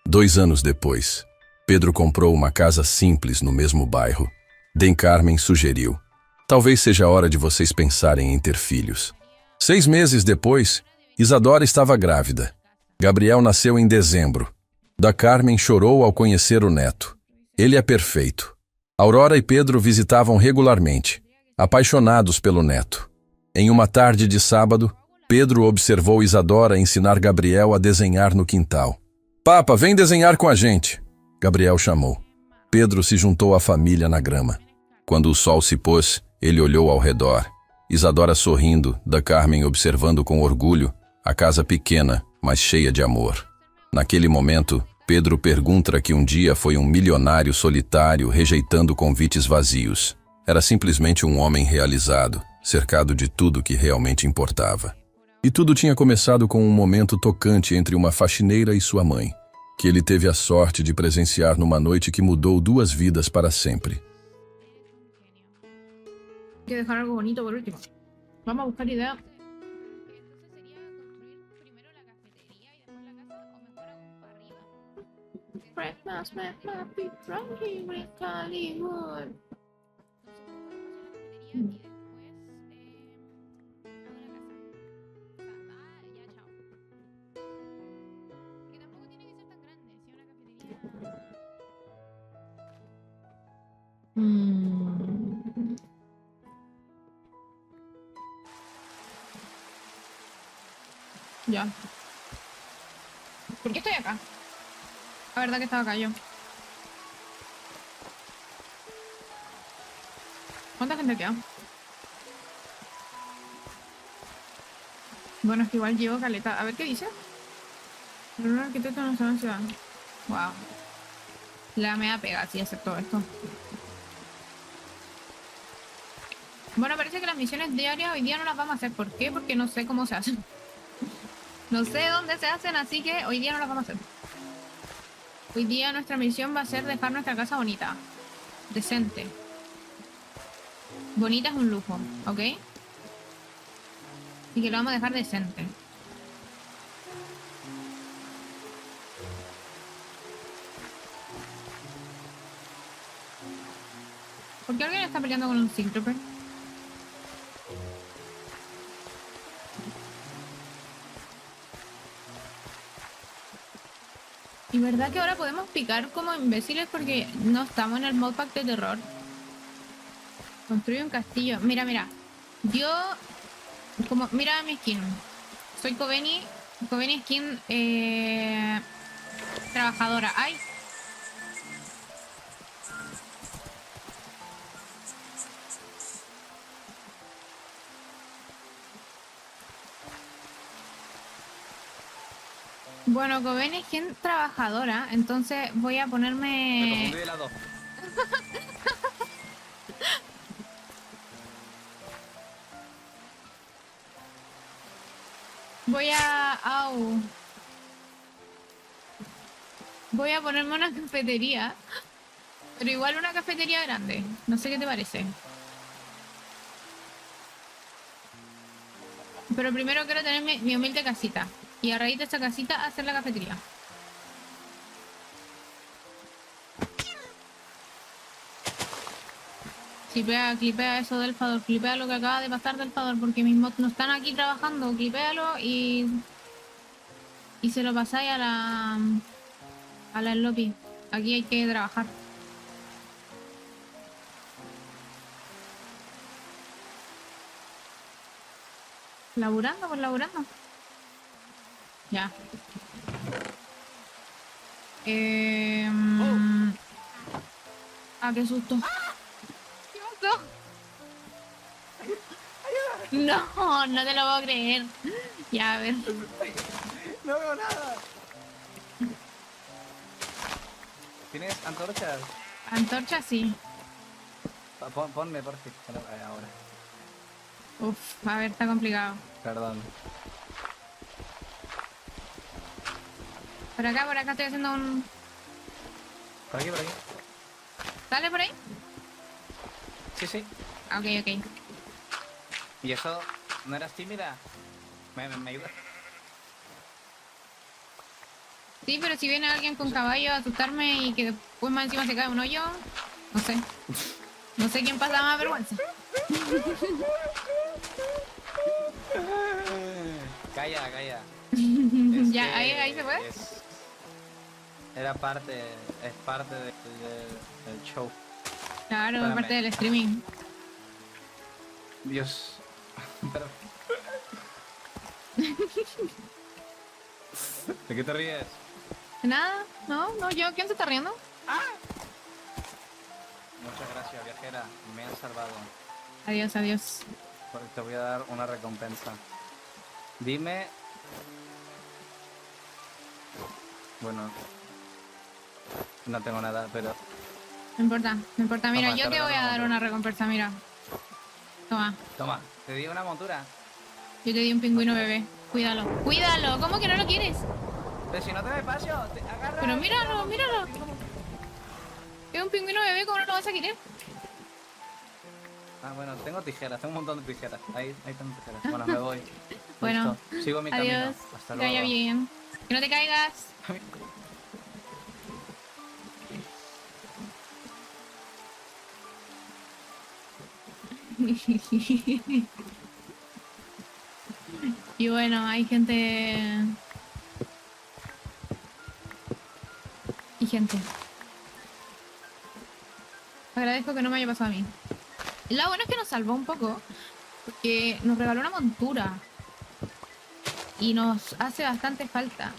2 anos depois, Pedro comprou uma casa simples no mesmo bairro. D. Carmen sugeriu. Talvez seja a hora de vocês pensarem em ter filhos. 6 meses depois, Isadora estava grávida. Gabriel nasceu em dezembro. D. Carmen chorou ao conhecer o neto. Ele é perfeito. Aurora e Pedro visitavam regularmente, apaixonados pelo neto. Em uma tarde de sábado, Pedro observou Isadora ensinar Gabriel a desenhar no quintal. Papa, vem desenhar com a gente, Gabriel chamou. Pedro se juntou à família na grama. Quando o sol se pôs, ele olhou ao redor. Isadora sorrindo, D. Carmen observando com orgulho a casa pequena, mas cheia de amor. Naquele momento, Pedro pergunta que um dia foi um milionário solitário rejeitando convites vazios. Era simplesmente um homem realizado, cercado de tudo que realmente importava. E tudo tinha começado com um momento tocante entre uma faxineira e sua mãe, que ele teve a sorte de presenciar numa noite que mudou 2 vidas para sempre. Que dejar algo bonito por último. Vamos a buscar ideas. Christmas met my big from here in Hollywood. Ya. ¿Por qué estoy acá? La verdad que estaba acá yo. ¿Cuánta gente queda? Bueno, es que igual llevo caleta. A ver qué dice. Un arquitecto no sabe en ciudad. Wow. La me da pega así hacer todo esto. Bueno, parece que las misiones diarias hoy día no las vamos a hacer. ¿Por qué? Porque no sé cómo se hacen. No sé dónde se hacen, así que hoy día no las vamos a hacer. Hoy día nuestra misión va a ser dejar nuestra casa bonita. Decente. Bonita es un lujo, ¿ok? Y que lo vamos a dejar decente. ¿Por qué alguien está peleando con un Synthroper? Y verdad que ahora podemos picar como imbéciles porque no estamos en el modpack de terror. Construye un castillo. Mira, mira. Yo, como, mira mi skin. Soy Kobeni. Kobeni skin trabajadora. ¡Ay! Bueno, Kobeni skin trabajadora. Entonces voy a Me ponerme... confundí de lado. Voy a... Au. Voy a ponerme una cafetería. Pero igual una cafetería grande. No sé qué te parece. Pero primero quiero tener mi humilde casita. Y a raíz de esta casita hacer la cafetería. Clipea eso del Fador. Clipea lo que acaba de pasar del Fador. Porque mis mods no están aquí trabajando. Clipéalo y se lo pasáis a la lobby. Aquí hay que trabajar. Laburando, pues laburando. Ya. Ah, qué susto. ¿Qué pasó? No, no te lo puedo creer. Ya, a ver. No veo nada. ¿Tienes antorchas? Antorcha, sí. Ponme, por fin. Ahora. Uf, a ver, está complicado. Perdón. Por acá estoy haciendo un... Por aquí, por aquí. ¿Sale por ahí? Sí, sí. Ah, ok, ok. ¿Y eso? ¿No eras tímida? ¿Me ayudas? Sí, pero si viene alguien con caballo a asustarme y que después más encima se cae un hoyo, no sé. No sé quién pasa más vergüenza. Calla, calla. Ya, que ahí se puede. Era parte, es parte del show. Claro, Espérame. parte del streaming. Dios. Pero- ¿De qué te ríes? Nada, no, yo, ¿quién se está riendo? Muchas gracias, viajera. Me has salvado. Adiós, adiós. Pues te voy a dar una recompensa. Dime... Bueno... No tengo nada, pero... No importa, no importa. Mira, Toma, yo te te voy a regalo dar una una recompensa, mira. Toma, Toma, te di una montura. yo te di un pingüino bebé. Cuídalo, cuídalo. ¿Cómo que no lo quieres? Pero si no te me paso, agarra... Pero míralo, míralo. Es un pingüino bebé, ¿cómo no lo vas a querer? Ah, bueno, tengo tijeras, tengo un montón de tijeras. Ahí tengo tijeras. Bueno, me voy. Bueno, Listo, sigo mi adiós. camino. Hasta Que vaya luego. bien. Que no te caigas. Y bueno, hay gente... Y gente. Agradezco que no me haya pasado a mí. Lo bueno es que nos salvó un poco, porque nos regaló una montura. Y nos hace bastante falta.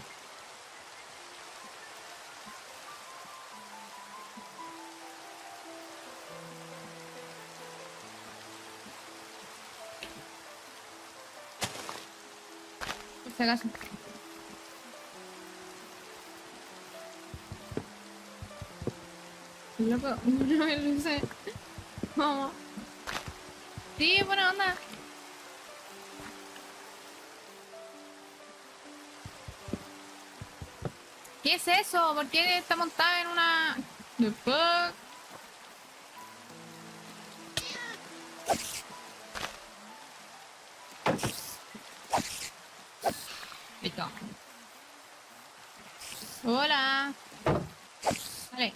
Por si acaso. Loco, no me luce. Vamos. Sí, buena onda. ¿Qué es eso? ¿Por qué está montada en una...? The fuck? Listo. Hola. Dale.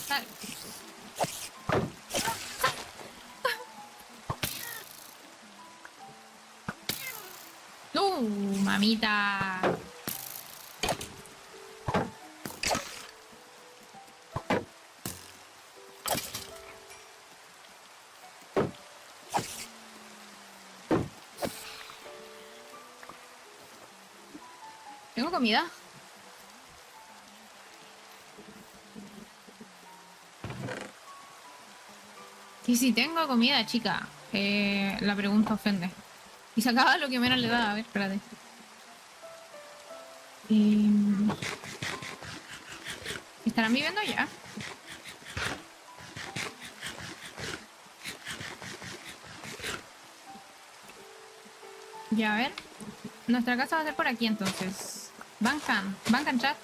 Dale. Mamita. ¿Tengo comida? Sí, tengo comida, chica. La pregunta ofende. Y se acaba lo que menos le da. A ver, espérate. ¿Estarán viviendo ya? Ya, a ver. Nuestra casa va a ser por aquí, entonces. Bancan chat.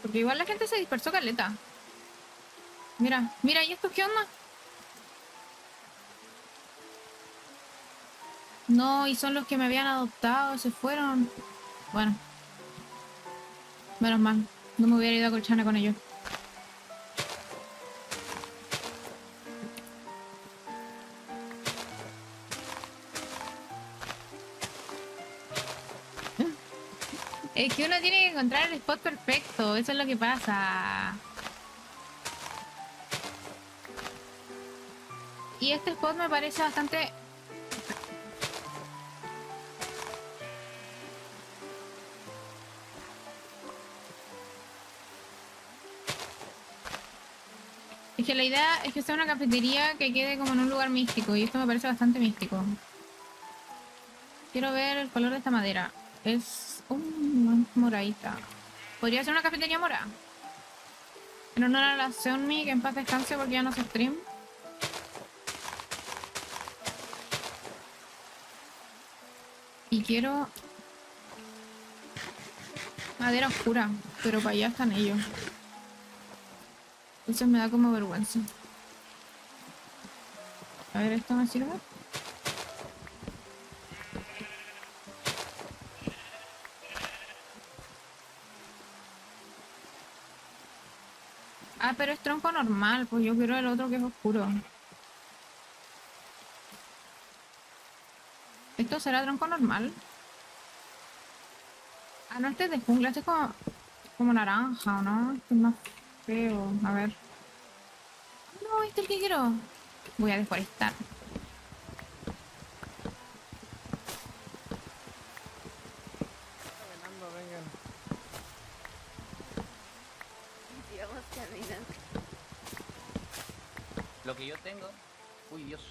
Porque igual la gente se dispersó caleta. Mira, mira, ¿y estos qué onda? No, y son los que me habían adoptado, se fueron. Bueno. Menos mal. No me hubiera ido a Colchana con ellos. Es que uno tiene que encontrar el spot perfecto, eso es lo que pasa. Y este spot me parece bastante... Es que la idea es que sea una cafetería que quede como en un lugar místico, y esto me parece bastante místico. Quiero ver el color de esta madera. Es moradita. Podría ser una cafetería morada. En honor a la Seonmi, que en paz descanse porque ya no se stream. Y quiero madera oscura, pero para allá están ellos. Entonces me da como vergüenza. A ver, ¿esto me sirve? Ah, pero es tronco normal, pues yo quiero el otro que es oscuro. ¿Esto será tronco normal? Ah, no, este es de jungla, este es como naranja, ¿o no? Este es más feo, a ver. No, este es el que quiero. Voy a deforestar. Caminando, vengan. Sigamos caminando. Lo que yo tengo... Uy, Dios.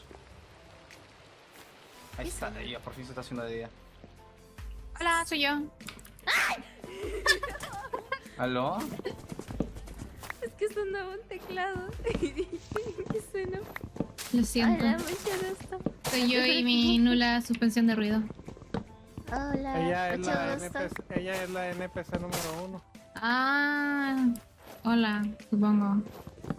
Ahí está, ya por fin se está haciendo de día. Hola, soy yo. ¿Aló? Es que sonaba un teclado y dije que suena. Lo siento. Hola, mucho gusto. Soy yo y mi nula suspensión de ruido. Hola, Ella es, mucho la gusto. ella es la NPC número 1. Ah, hola, supongo.